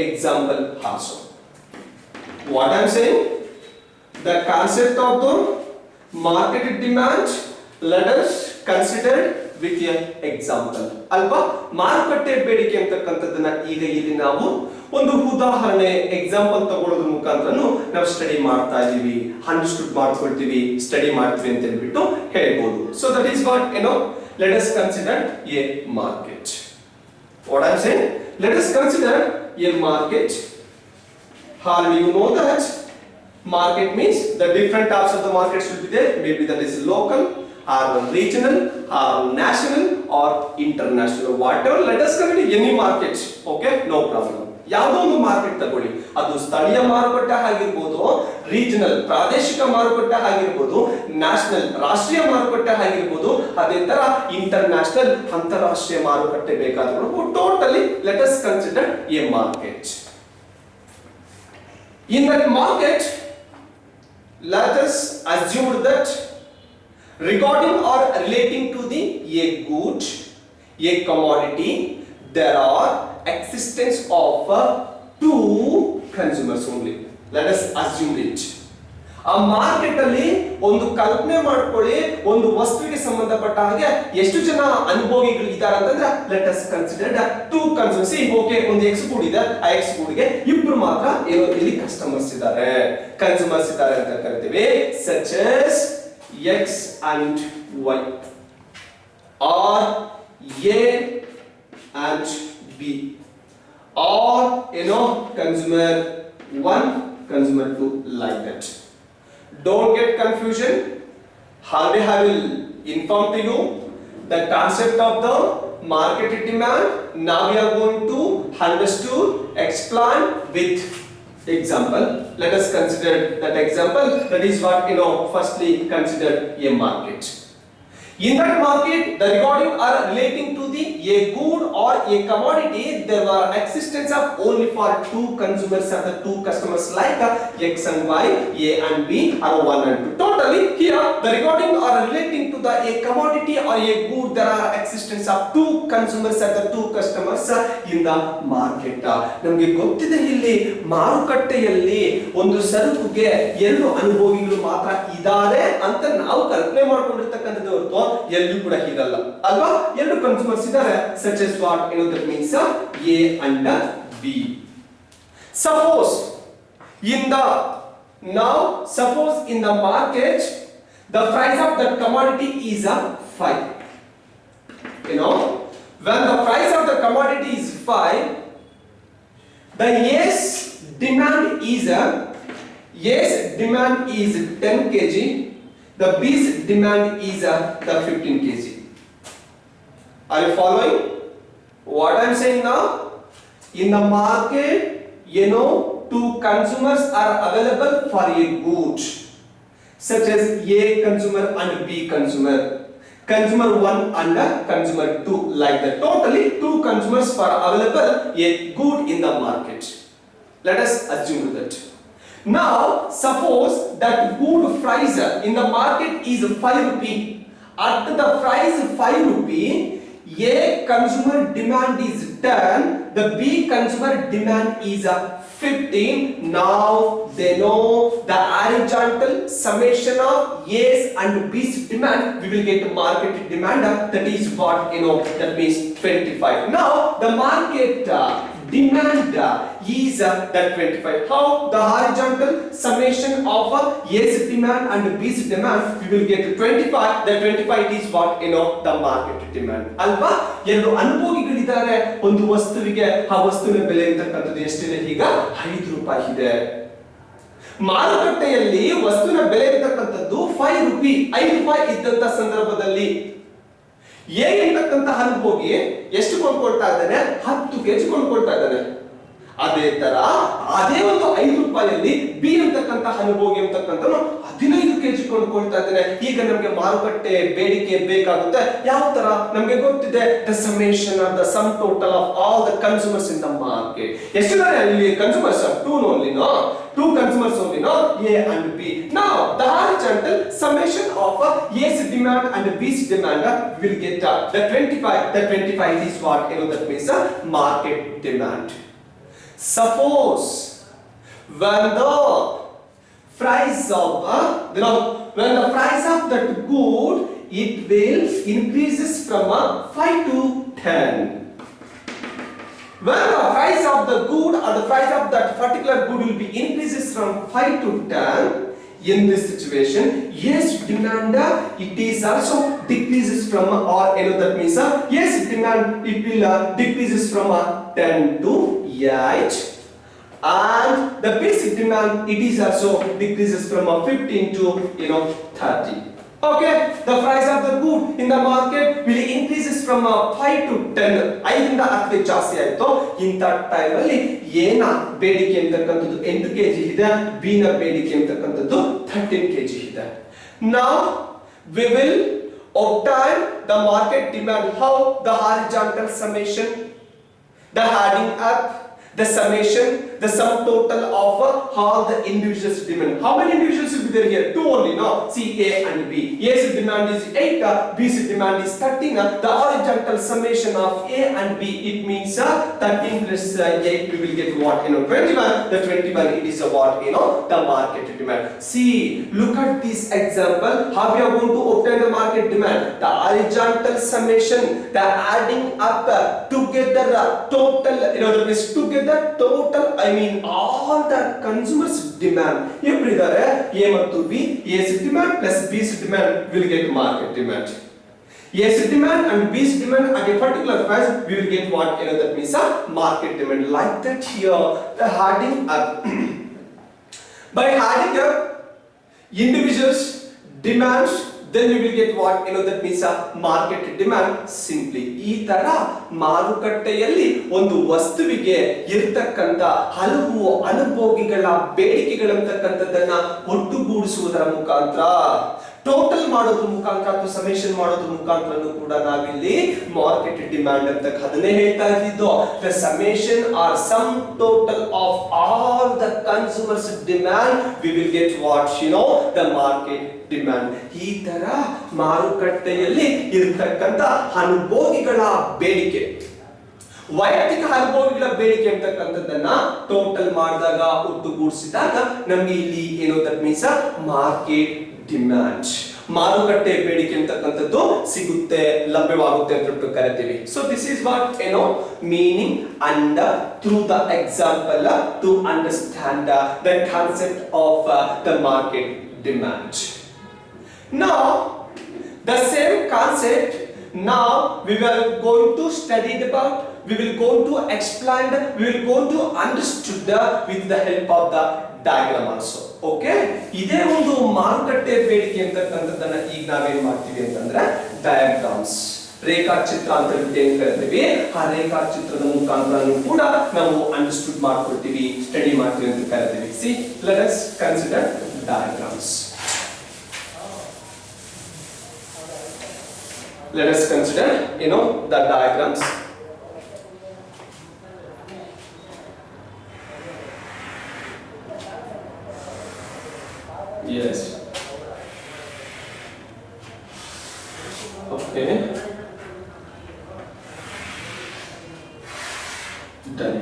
example also. What I am saying, the concept of the market demand, let us consider with an example. ಅಲ್ವಾ, ಮಾರುಕಟ್ಟೆ ಬೇಡಿಕೆ ಅಂತಕ್ಕಂಥದ್ದನ್ನ ಈಗ ಇಲ್ಲಿ ನಾವು ಒಂದು ಉದಾಹರಣೆ example ತಗೊಳ್ಳೋದ್ರ ಮುಖಾಂತರ ನಾವು ಸ್ಟಡಿ ಮಾಡ್ತಾ ಇದೀವಿ, ಅಂಡರ್ಸ್ಟುಡ್ ಮಾಡ್ಕೊಳ್ತೀವಿ, ಸ್ಟಡಿ ಮಾಡ್ತೀವಿ ಅಂತ ಹೇಳ್ಬಿಟ್ಟು ಹೇಳ್ಬೋದು. So that is what let us consider a market. What I am saying, let us consider a market. How do you know that market means the different types of the markets will be there, maybe that is local or regional or national or international, whatever. Let us consider any market, okay, no problem. ಯಾವುದೋ ಒಂದು market ತಗೊಳ್ಳಿ, ಅದು ಸ್ಥಳೀಯ ಮಾರುಕಟ್ಟೆ ಆಗಿರ್ಬೋದು, regional ಪ್ರಾದೇಶಿಕ ಮಾರುಕಟ್ಟೆ ಆಗಿರ್ಬೋದು, ನ್ಯಾಷನಲ್ ರಾಷ್ಟ್ರೀಯ ಮಾರುಕಟ್ಟೆ ಆಗಿರ್ಬೋದು, ಅದೇ ತರ ಇಂಟರ್ನ್ಯಾಷನಲ್ ಅಂತಾರಾಷ್ಟ್ರೀಯ ಮಾರುಕಟ್ಟೆ ಬೇಕಾದರೂ totally let us consider A market. In that market, let us assume that regarding or relating to the a good, a commodity, there are existence of two consumers only. Let us assume it. ಆ market ಅಲ್ಲಿ ಒಂದು ಕಲ್ಪನೆ ಮಾಡ್ಕೊಳ್ಳಿ, ಒಂದು ವಸ್ತುವಿಗೆ ಸಂಬಂಧಪಟ್ಟ ಹಾಗೆ ಎಷ್ಟು ಜನ ಅನುಭವಿಗಳು ಇದ್ದಾರೆ ಅಂತಂದ್ರೆ let us consider two consumers. Okay, ಒಂದು ಎಕ್ಸ್ ಗೂಡ್ ಇದೆ, ಆ ಎಕ್ಸ್ ಗೂಡ್ಗೆ ಇಬ್ರು ಮಾತ್ರ ಏನೋ ಇಲ್ಲಿ ಕಸ್ಟಮರ್ಸ್ ಇದ್ದಾರೆ, ಕನ್ಸೂಮರ್ಸ್ ಇದ್ದಾರೆ ಅಂತ ಕರಿತೀವಿ. Such as X and Y or A and B or consumer 1, consumer 2, like that. Don't get confusion. Already I will inform to you the concept of the market demand. Now we are going to understand, explain with example. Let us consider that example. That is what firstly consider a market. In that market, the regarding are relating to the a good or a commodity. There were existence of only for two consumers or the two customers like X and Y, A and B or 1 and 2. Totally here the regarding are relating to the a commodity or a good. There are existence of two consumers or the two customers in the market. ನಮಗೆ ಗೊತ್ತಿದೆ ಇಲ್ಲಿ ಮಾರುಕಟ್ಟೆಯಲ್ಲಿ ಒಂದು ಸರಕುಗೆ ಎರಡು ಅನುಭವಿಗಳು ಮಾತ್ರ ಇದ್ದಾರೆ ಅಂತ ನಾವು ಕಲ್ಪನೆ ಮಾಡ್ಕೊಂಡಿರ್ತಕ್ಕಂಥದ್ದು ಹೊರತು ಎಲ್ಲೂ ಕೂಡ ಹೀಗಲ್ಲ ಅಲ್ವಾ. ಎರಡು ಕನ್ಸ್ಯೂಮರ್ಸ್ ಇದ್ದಾರೆ, such as what that means A and B. Suppose in the market the price of that commodity is 5. When the price of the commodity is 5, the A's demand is 10 kg, the B's demand is the 15 kg. Are you following what I am saying now? In the market, two consumers are available for a good, such as A consumer and B consumer, consumer 1 and consumer 2, like that. Totally two consumers are available a good in the market. Let us assume that. Now suppose that good price in the market is 5 rupee. At the price 5 rupee, A consumer demand is 10, the B consumer demand is 15. Now they know the horizontal summation of A's and B's demand. We will get market demand. That is what that means 25. Now the market demand is that 25. How? The horizontal summation of A's demand and B's demand, we will get 25. That 25 is what the market demand. ಅಲ್ವಾ, ಎರಡು ಅನುಭವಿಗಳಿದ್ದಾರೆ ಒಂದು ವಸ್ತುವಿಗೆ. ಆ ವಸ್ತುವಿನ ಬೆಲೆ ಅಂತಕ್ಕಂಥದ್ದು ಎಷ್ಟಿದೆ? ಈಗ 5 ರೂಪಾಯಿ ಇದೆ. ಮಾರುಕಟ್ಟೆಯಲ್ಲಿ ವಸ್ತುವಿನ ಬೆಲೆ ಅಂತಕ್ಕಂಥದ್ದು 5 ರೂಪಾಯಿ 5 ರೂಪಾಯಿ ಇದ್ದಂತ ಸಂದರ್ಭದಲ್ಲಿ ಎ ಎಂತಕ್ಕಂತಹ ಅನುಭೋಗಿ ಎಷ್ಟು ಕೊಂಡ್ಕೊಳ್ತಾ ಇದ್ದಾನೆ? 10 ಕೆಜಿ ಕೊಂಡ್ಕೊಳ್ತಾ ಇದ್ದಾನೆ. ಅದೇ ತರ ಅದೇ ಒಂದು 5 ರೂಪಾಯಿಯಲ್ಲಿ ಬಿ ಅಂತಕ್ಕಂತಹ ಅನುಭೋಗಿ ಅಂತಕ್ಕಂಥನು 15 ಕೆಜಿ ಕೊಂಡ್ಕೊಳ್ತಾ ಇದ್ದಾನೆ. ಈಗ ನಮಗೆ ಮಾರುಕಟ್ಟೆ ಬೇಡಿಕೆ ಬೇಕಾಗುತ್ತೆ. ಯಾವ ತರ ನಮಗೆ ಗೊತ್ತಿದೆ? The summation of the sum total of all the consumers in the market. ಎಷ್ಟಿದ್ದಾರೆ ಇಲ್ಲಿ consumers? 2 only, no? 2 consumers only, no? A and B. Now the horizontal summation of A's demand and B's demand will get the 25. The 25 is what that means market demand. Suppose when the price of that good, it will increases from 5 to 10. When the price of the good or the price of that particular good will be increases from 5 to 10, in this situation, yes demand it is also decreases from that means yes demand it will decreases from 10 to 8, and the basic demand it is also decreases from 15 to 30. Okay, the price of the good in the market will increases from 5 to 10. 5ರಿಂದ 10 ಜಾಸ್ತಿ ಆಯ್ತು. ಇಂಥ time ಅಲ್ಲಿ A ನ ಬೇಡಿಕೆ ಅಂತಕ್ಕಂಥದ್ದು 8 kg ಇದೆ, B ನ ಬೇಡಿಕೆ ಅಂತಕ್ಕಂಥದ್ದು 13 kg ಇದೆ. Now we will obtain the market demand. How? The horizontal summation, the adding up, the summation, the sum total of all the individuals demand. How many individuals will be there here? Two only, no? See, A and B. A's demand is 8, B's demand is 13. The horizontal summation of A and B, it means 13 plus 8, we will get what? 21. The 21, it is what? The market demand. See, look at this example. How we are going to obtain the market demand? The horizontal summation, the adding up together, total, together, total, I mean all the consumers demand. Everywhere A ಮತ್ತು B, A's demand plus B's demand will get market demand. A's demand and B's demand at a particular price, we will get what? That means a market demand. Like that here, the adding up. By adding up individuals demands, then we will get what? That means a market demand simply. ಈ ತರ ಮಾರುಕಟ್ಟೆಯಲ್ಲಿ ಒಂದು ವಸ್ತುವಿಗೆ ಇರತಕ್ಕಂತ ಹಲವು ಅನುಭೋಗಿಗಳ ಬೇಡಿಕೆಗಳಂತಕ್ಕಂಥದ್ದನ್ನ ಒಟ್ಟುಗೂಡಿಸುವುದರ ಮುಖಾಂತರ, total ಮಾಡೋದ್ರ ಮುಖಾಂತರ ಅಥವಾ ಸಮೇಷನ್ ಮಾಡೋದ್ರ ಮುಖಾಂತರನೂ ಕೂಡ ನಾವಿಲ್ಲಿ ಮಾರ್ಕೆಟ್ ಡಿಮ್ಯಾಂಡ್ ಅಂತ ಅದನ್ನೇ ಹೇಳ್ತಾ ಇದ್ದಿದ್ದು. The summation or sum total of all the consumers demand, we will get what? The market demand. ಈ ತರ ಮಾರುಕಟ್ಟೆಯಲ್ಲಿ ಇರತಕ್ಕಂತ ಅನುಭೋಗಿಗಳ ಬೇಡಿಕೆ, ವೈಯಕ್ತಿಕ ಅನುಭೋಗಿಗಳ ಬೇಡಿಕೆ ಅಂತಕ್ಕಂಥದ್ದನ್ನ ಟೋಟಲ್ ಮಾಡಿದಾಗ, ಒಟ್ಟುಗೂಡಿಸಿದಾಗ ನಮ್ಗೆ ಇಲ್ಲಿ ದಟ್ ಮೀನ್ಸ್ ಮಾರ್ಕೆಟ್ ಡಿಮ್ಯಾಂಡ್, ಮಾರುಕಟ್ಟೆ ಬೇಡಿಕೆ ಅಂತಕ್ಕಂಥದ್ದು ಸಿಗುತ್ತೆ, ಲಭ್ಯವಾಗುತ್ತೆ ಅಂತ ಕರಿತೀವಿ. So this is what meaning and through the example to understand the concept of the market demand. Now the same concept, now we are going to study about, we will go to explain, we will go to understood with the help of the diagram also. Okay, ಇದೇ ಒಂದು ಮಾರುಕಟ್ಟೆ ಬೇಡಿಕೆ ಅಂತಕ್ಕಂಥದ್ದನ್ನ ಈಗ ನಾವೇನ್ ಮಾಡ್ತೀವಿ ಅಂತಂದ್ರೆ diagrams, ರೇಖಾಚಿತ್ರ ಅಂತ ಏನ್ ಕರಿತೀವಿ, ಆ ರೇಖಾಚಿತ್ರದ ಮುಖಾಂತರ ಕೂಡ ನಾವು ಅಂಡರ್ಸ್ಟುಡ್ ಮಾಡ್ಕೊಳ್ತೀವಿ, ಸ್ಟಡಿ ಮಾಡ್ತೀವಿ ಅಂತ ಕರಿತೀವಿ. See, let us consider diagrams. Let us consider, the diagrams. Yes. Okay. Done.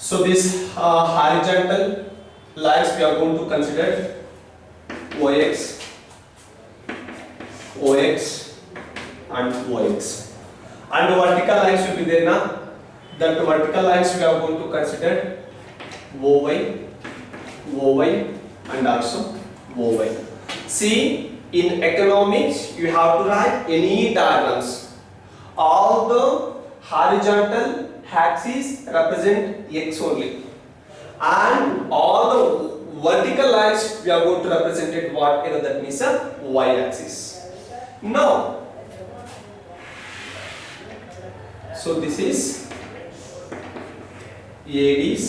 So this horizontal lines we are going to consider OX, OX and OX, and vertical lines will be there now. That vertical lines we are going to consider OY, OY and also OY. See, in economics you have to write any diagrams. All the horizontal axes represent X only, and all the vertical lines we are going to represent it what? That means a Y axis. Now, so this is AD's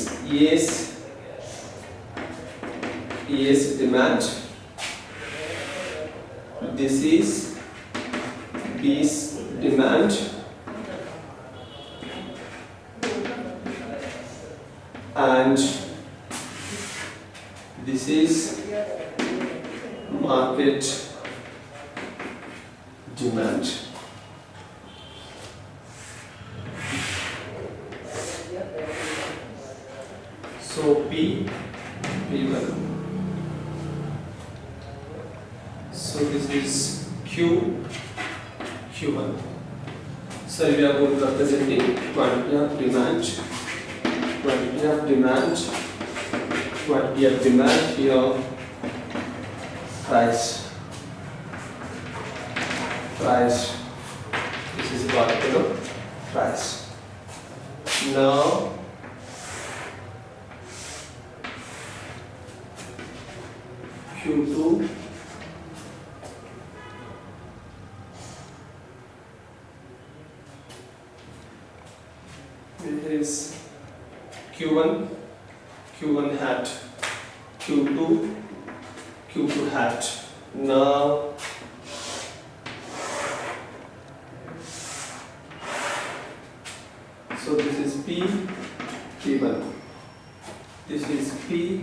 demand. This is B's demand, and this is market demand. So P1. So this is Q1. So we are going to representing quantity of demand, quantity of demand, quantity of demand here, price. Price. This is what price. Now Q2, Q1, Q1 hat, Q2, Q2 hat. Now so this is P, P1. This is P,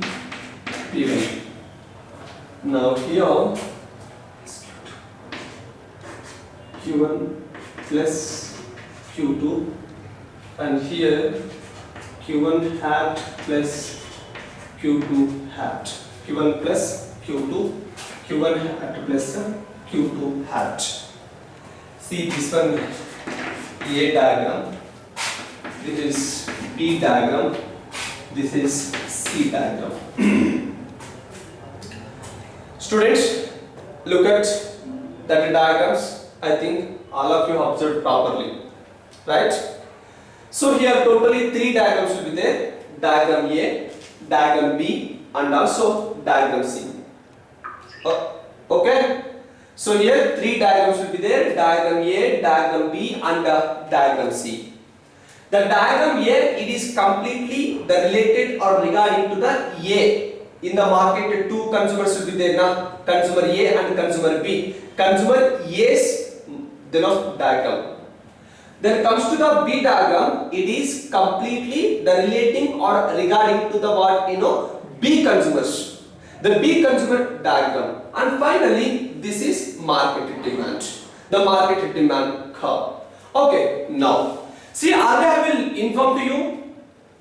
P1. Now here Q1 plus Q2, and here Q1 hat plus Q2 hat. Q1 plus Q2, Q1 hat plus Q2 hat. See this one A diagram, this is B diagram, this is C diagram. Students, look at that diagrams. I think all of you observed properly, right? So here totally 3 diagrams will be there: diagram A, diagram B, and also diagram C. Okay? So here 3 diagrams will be there: diagram A, diagram B, and diagram C. The diagram here, it is completely the related or regarding to the A. In the market, 2 consumers will be there now, consumer A and consumer B. Consumer A's diagram. Then comes to the B diagram, it is completely the relating or regarding to the what B consumers. The B consumer diagram. And finally, this is market demand. The market demand curve. Okay, now see, earlier I will inform to you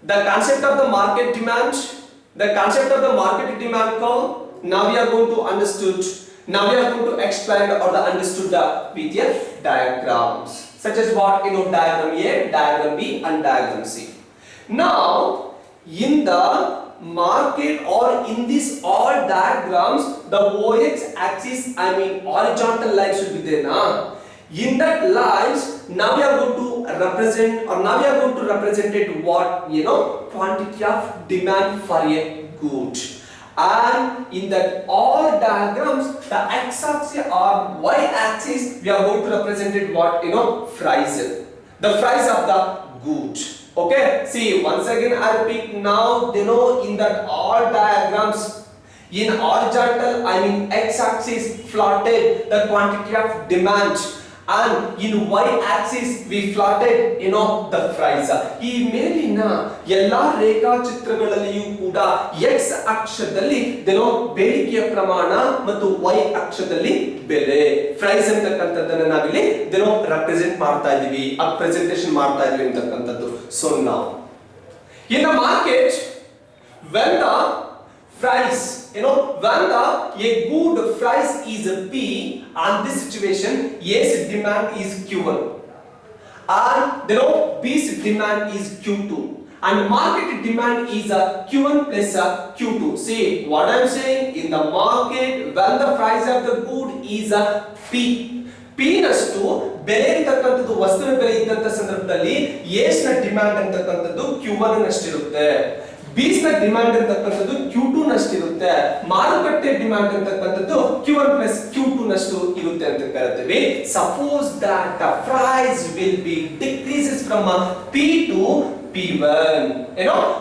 the concept of the market demand, the concept of the market demand curve. Now we are going to understood. Now we are going to explain or the understood the PDF diagrams, such as what diagram A, diagram B, and diagram C. Now in the market or in this all diagrams, the OX axis, I mean horizontal lines will be there now. In that lines, now we are going to represent, or now we are going to represent it what quantity of demand for a good. And in that all diagrams, the x-axis or y-axis, we are going to represent it what price, the price of the good. Okay, see once again I repeat. Now in that all diagrams, in horizontal, I mean x-axis plotted the quantity of demand, and in y-axis we plotted the price. ಈ ಮೇಲಿನ ಎಲ್ಲಾ ರೇಖಾಚಿತ್ರಗಳಲ್ಲಿಯೂ ಕೂಡ x ಅಕ್ಷದಲ್ಲಿ ಬೇಡಿಕೆಯ ಪ್ರಮಾಣ ಮತ್ತು y ಅಕ್ಷದಲ್ಲಿ ಬೆಲೆ ಪ್ರೈಸ್ ಅಂತಕ್ಕಂಥದ್ದನ್ನ ನಾವಿಲ್ಲಿ ರೆಪ್ರೆಸೆಂಟ್ ಮಾಡ್ತಾ ಇದೀವಿ, ಆ ಪ್ರೆಸೆಂಟೇಷನ್ ಮಾಡ್ತಾ ಇದೀವಿ ಅಂತಕ್ಕಂಥದ್ದು. So now in the market, when the price, when a good price is P, and this situation A's demand is Q1 and B's demand is Q2, and market demand is Q1 plus Q2. See what I am saying? In the market, when the price of the good is P, P ನಷ್ಟು ಬೆಲೆ ಅಂತಕ್ಕಂಥದ್ದು ವಸ್ತುವಿನ ಬೆಲೆ ಇದ್ದಂತ ಸಂದರ್ಭದಲ್ಲಿ A's ನ demand ಅಂತಕ್ಕಂಥದ್ದು Q1 ನಷ್ಟಿರುತ್ತೆ, B's ನ ಡಿಮಾಂಡ್ ಅಂತಕ್ಕಂಥದ್ದು Q2 ನಷ್ಟಿರುತ್ತೆ, ಮಾರುಕಟ್ಟೆ ಡಿಮಾಂಡ್ ಅಂತಕ್ಕಂಥದ್ದು Q1 plus Q2 ನಷ್ಟು ಇರುತ್ತೆ ಅಂತ ಕರೀತೀವಿ. Suppose that the price will be decreases from P to P1.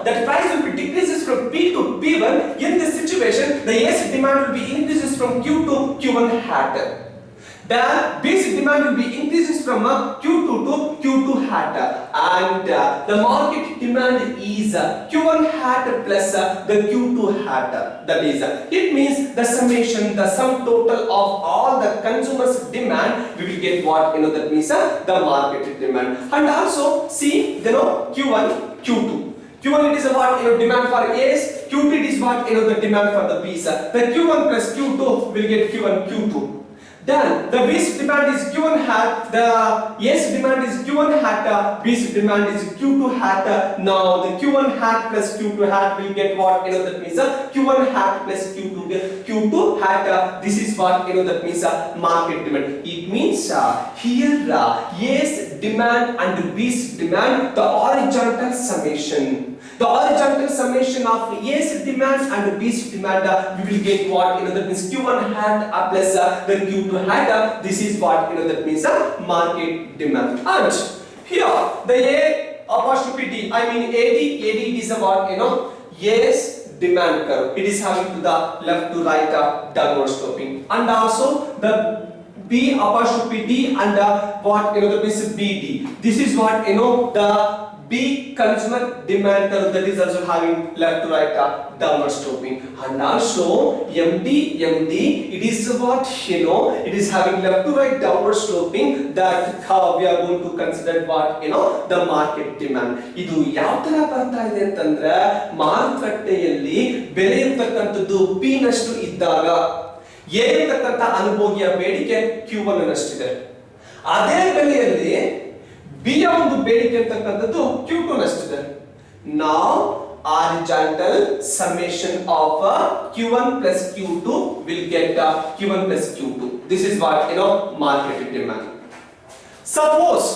That price will be decreases from P to P1. In this situation, the A's demand will be increases from Q to Q1 hat. Then B's demand will be increases from Q2 to Q2 hat, and the market demand is Q1 hat plus the Q2 hat. That is, it means the summation, the sum total of all the consumers' demand, we will get what that means the market demand. And also see Q1, Q2. Q1 it is what demand for A's, Q2 it is what the demand for the B's. The Q1 plus Q2 will get Q1, Q2. Then the B's demand is Q1 hat, the A's demand is Q1 hat, B's demand is Q2 hat. Now the Q1 hat plus Q2 hat will get what that means Q1 hat plus Q2 hat. This is what that means market demand. It means here A's demand and B's demand, the horizontal summation. The horizontal summation of A's demand and B's demand, we will get what that means Q1 hat plus the Q2 hat. This is what that means market demand. And here the apostrophe D, I mean AD, it is about, A's demand curve. It is having to the left to right downward sloping, and also the B apostrophe D and what, that means BD. This is what, the B consumer demand curve, that is also having left to right downward sloping, and also MD, it is what, it is having left to right downward sloping. That we are going to consider what, the market demand. ಇದು ಯಾವ ತರ ಬರ್ತಾ ಇದೆ ಅಂತಂದ್ರೆ ಮಾರುಕಟ್ಟೆಯಲ್ಲಿ ಬೆಲೆ ಇರತಕ್ಕಂತದ್ದು P ನಷ್ಟು ಇದ್ದಾಗ A ಇರತಕ್ಕಂತ ಅನುಭೋಗಿಯ ಬೇಡಿಕೆ Q1 ನಷ್ಟಿದೆ. ಅದೇ ಬೆಲೆಯಲ್ಲಿ B ಯ ಒಂದು ಬೇಡಿಕೆ ಅಂತಕ್ಕಂಥದ್ದು Q2 ನಷ್ಟಿದೆ. Now horizontal summation of Q1 plus Q2 will get Q1 plus Q2. This is what, market demand. Suppose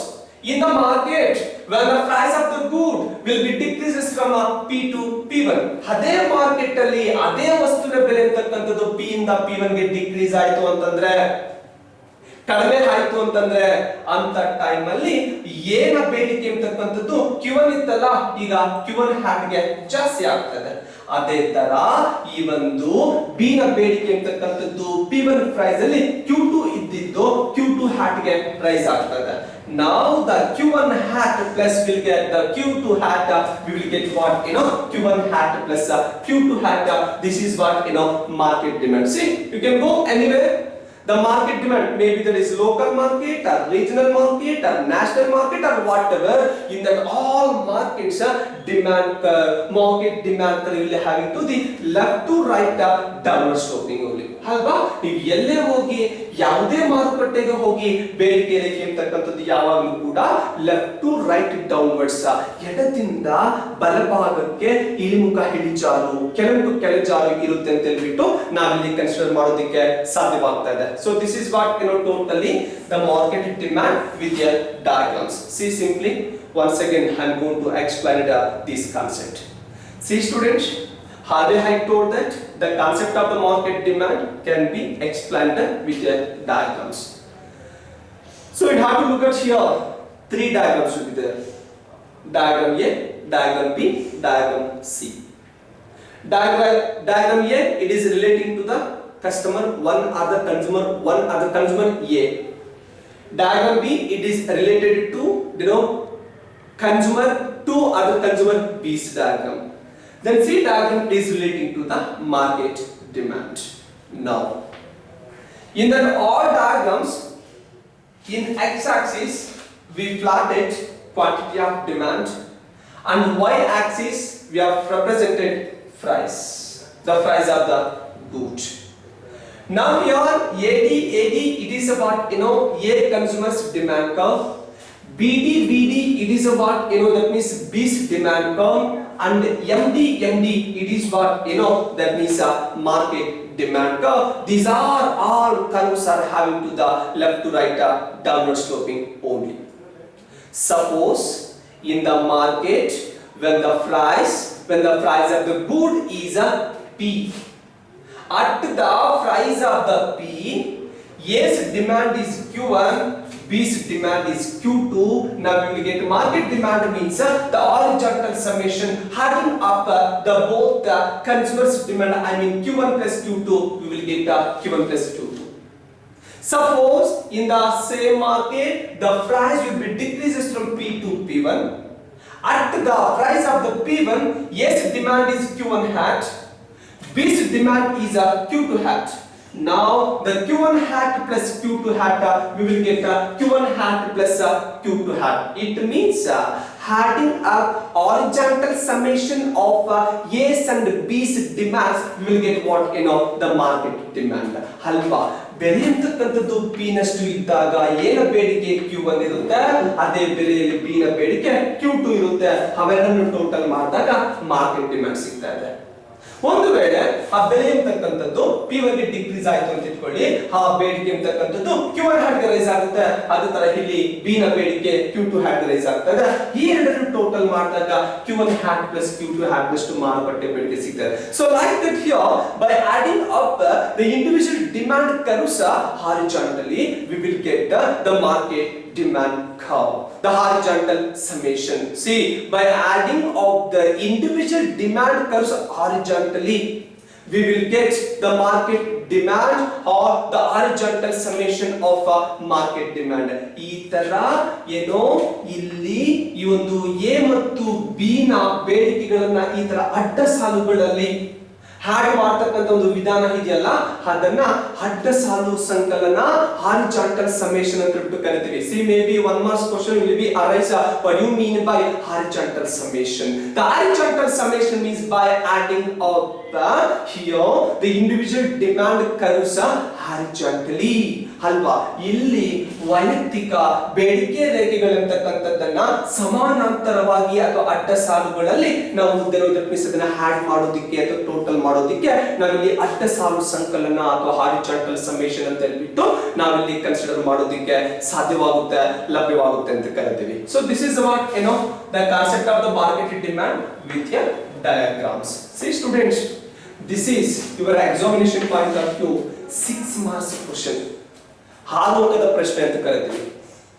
in the market when the price of the good will be decreases from P to P1, ಅದೇ market ಅಲ್ಲಿ ಅದೇ ವಸ್ತುವಿನ ಬೆಲೆ ಅಂತಕ್ಕಂಥದ್ದು P ಇಂದ P1 ಗೆ decrease ಆಯ್ತು ಅಂತಂದ್ರೆ, ಕಡಿಮೆ ಆಯ್ತು ಅಂತಂದ್ರೆ, ಅಂತ ಟೈಮ್ ಅಲ್ಲಿ ಏನ ಬೇಡಿಕೆ ಅಂತಕ್ಕಂಥದ್ದು Q1 ಇತ್ತಲ್ಲ, ಈಗ Q1 ಹ್ಯಾಟ್ ಗೆ ಜಾಸ್ತಿ ಆಗ್ತದೆ. ಅದೇ ತರ ಈ ಒಂದು B ನ ಬೇಡಿಕೆ ಅಂತಕ್ಕಂಥದ್ದು P1 ಪ್ರೈಸ್ ಅಲ್ಲಿ Q2 ಇದ್ದಿದ್ದು Q2 ಹ್ಯಾಟ್ ಗೆ ಪ್ರೈಸ್ ಆಗ್ತದೆ. Now the Q1 hat plus will get the Q2 hat, we will get what, Q1 hat plus Q2 hat. This is what, market demand. See, you can go anywhere. The market demand, maybe there is local market or regional market or national market or whatever. In that all markets, market demand will having to the left to right downward sloping only. ಅಲ್ವಾ? ನೀವು ಎಲ್ಲೇ ಹೋಗಿ ಯಾವುದೇ ಮಾರುಕಟ್ಟೆಗೆ ಹೋಗಿ ಬೇಡಿಕೆ ರೇಖೆ ಅಂತಕ್ಕಂಥದ್ದು ಯಾವಾಗಲೂ ಕೂಡ ಲೆಫ್ಟ್ ಟು ರೈಟ್ ಡೌನ್ವರ್ಡ್ಸ್, ಎಡದಿಂದ ಬಲಭಾಗಕ್ಕೆ ಇಳಿಮುಖ ಇಳಿಜಾರು, ಕೆಳಮುಖ ಕೆಳಜಾರು ಇರುತ್ತೆ ಅಂತ ಹೇಳ್ಬಿಟ್ಟು ನಾವಿಲ್ಲಿ ಕನ್ಸಿಡರ್ ಮಾಡೋದಕ್ಕೆ ಸಾಧ್ಯವಾಗ್ತಾ ಇದೆ. So this is what, totally the market demand with your diagrams. See simply once again I am going to explain this concept. See students, already I told that the concept of the market demand can be explained with your diagrams. So you have to look at here, three diagrams will be there. Diagram A, diagram B, diagram C. Diagram A, it is relating to the customer, one other consumer A. Diagram B, it is related to, consumer, two other consumer B's diagram. Then C diagram is relating to the market demand. Now, in that all diagrams, in x-axis we plotted quantity of demand, and y-axis we have represented price, the price of the good. Now here AD, it is about, A consumer's demand curve. BD, it is about, that means B's demand curve. And MD, it is what, that means market demand curve. These are all curves are having to the left to right downward sloping only. Suppose in the market when the price of the good is P, at the price of the P, A's demand is Q1, B's demand is Q2. Now we will get market demand means the horizontal summation adding up the both consumers demand, I mean Q1 plus Q2, we will get Q1 plus Q2. Suppose in the same market the price will be decreases from P to P1. At the price of the P1, A's demand is Q1 hat, B's demand is Q2 hat. Now the Q1 hat plus Q2 hat, we will get Q1 hat plus Q2 hat. It means adding up horizontal summation of A's and B's demands, we will get what, the market demand. Halva ಬೆಲೆ ಅಂತಕ್ಕಂಥದ್ದು P ನಷ್ಟು ಇದ್ದಾಗ ಏನ ಬೇಡಿಕೆ Q1 ಇರುತ್ತೆ, ಅದೇ ಬೆಲೆಯಲ್ಲಿ B ನ ಬೇಡಿಕೆ Q2 ಇರುತ್ತೆ. ಅವೆರಡನ್ನು ಟೋಟಲ್ ಮಾಡಿದಾಗ ಮಾರ್ಕೆಟ್ ಡಿಮ್ಯಾಂಡ್ ಸಿಗ್ತಾ ಇದೆ. ಒಂದು ವೇಳೆ ಆ ಬೆಲೆ ಅಂತಕ್ಕಂಥದ್ದು P1 ಗೆ ಡಿಕ್ರೀಸ್ ಆಯ್ತು ಅಂತ ಇಟ್ಕೊಳ್ಳಿ, ಆ ಬೇಡಿಕೆ ಅಂತಕ್ಕಂಥದ್ದು Q1 ಹ್ಯಾಟ್ ಗೆ ರೈಸ್ ಆಗುತ್ತೆ. ಅದೇ ತರ ಇಲ್ಲಿ B ನ ಬೇಡಿಕೆ Q2 ಹ್ಯಾಟ್ ಗೆ ರೈಸ್ ಆಗ್ತದೆ. ಈ ಎರಡನ್ನು ಟೋಟಲ್ ಮಾಡಿದಾಗ Q1 hat plus Q2 hat ನಷ್ಟು ಮಾರುಕಟ್ಟೆ ಬೇಡಿಕೆ ಸಿಗ್ತದೆ. So like that here, by adding up the individual demand curves horizontally, we will get the market demand curve, the horizontal summation. See, by adding of the individual demand curves horizontally, we will get the market demand or the horizontal summation of a market demand. ಈ ತರ ಏನೋ ಇಲ್ಲಿ ಈ ಒಂದು A ಮತ್ತು B ನ ಬೇಡಿಕೆಗಳನ್ನ ಈ ತರ ಅಡ್ಡ ಸಾಲುಗಳಲ್ಲಿ ಹ್ಯಾಡ್ ಮಾಡ್ತಕ್ಕಂಥ ಒಂದು ವಿಧಾನ ಇದೆಯಲ್ಲ, ಅದನ್ನ ಅಡ್ಡ ಸಾಲು ಸಂಕಲನ ಹಾರಿಜಾಂಟಲ್ ಸಮೇಷನ್ ಅಂತ ಬಿಟ್ಟು ಕರಿತೀವಿ. See, maybe one marks question will be arise. What do you mean by horizontal summation? The horizontal summation means by adding of the individual demand curves horizontally. ಅಲ್ವಾ, ಇಲ್ಲಿ ವೈಯಕ್ತಿಕ ಬೇಡಿಕೆ ರೇಖೆಗಳಂತಕ್ಕಂಥದ್ದನ್ನ ಸಮಾನಾಂತರವಾಗಿ ಅಥವಾ ಅಡ್ಡ ಸಾಲುಗಳಲ್ಲಿ ನಾವು ಅದನ್ನ ಹ್ಯಾಡ್ ಮಾಡೋದಿಕ್ಕೆ ಅಥವಾ ಟೋಟಲ್ ಮಾಡೋದಿಕ್ಕೆ ನಾವಿಲ್ಲಿ ಅಡ್ಡ ಸಾಲು ಸಂಕಲನ ಅಥವಾ ಹಾರಿಜಾಂಟಲ್ ಸಮೇಷನ್ ಅಂತ ಹೇಳ್ಬಿಟ್ಟು ನಾವಿಲ್ಲಿ ಕನ್ಸಿಡರ್ ಮಾಡೋದಿಕ್ಕೆ ಸಾಧ್ಯವಾಗುತ್ತೆ, ಲಭ್ಯವಾಗುತ್ತೆ ಅಂತ ಕರಿತೀವಿ. So this is what the concept of the market demand with your diagrams. See students, this is your examination point of view 6 marks question. ಹಾಲೋಕದ ಪ್ರಶ್ನೆ ಅಂತ ಕರಿತೀವಿ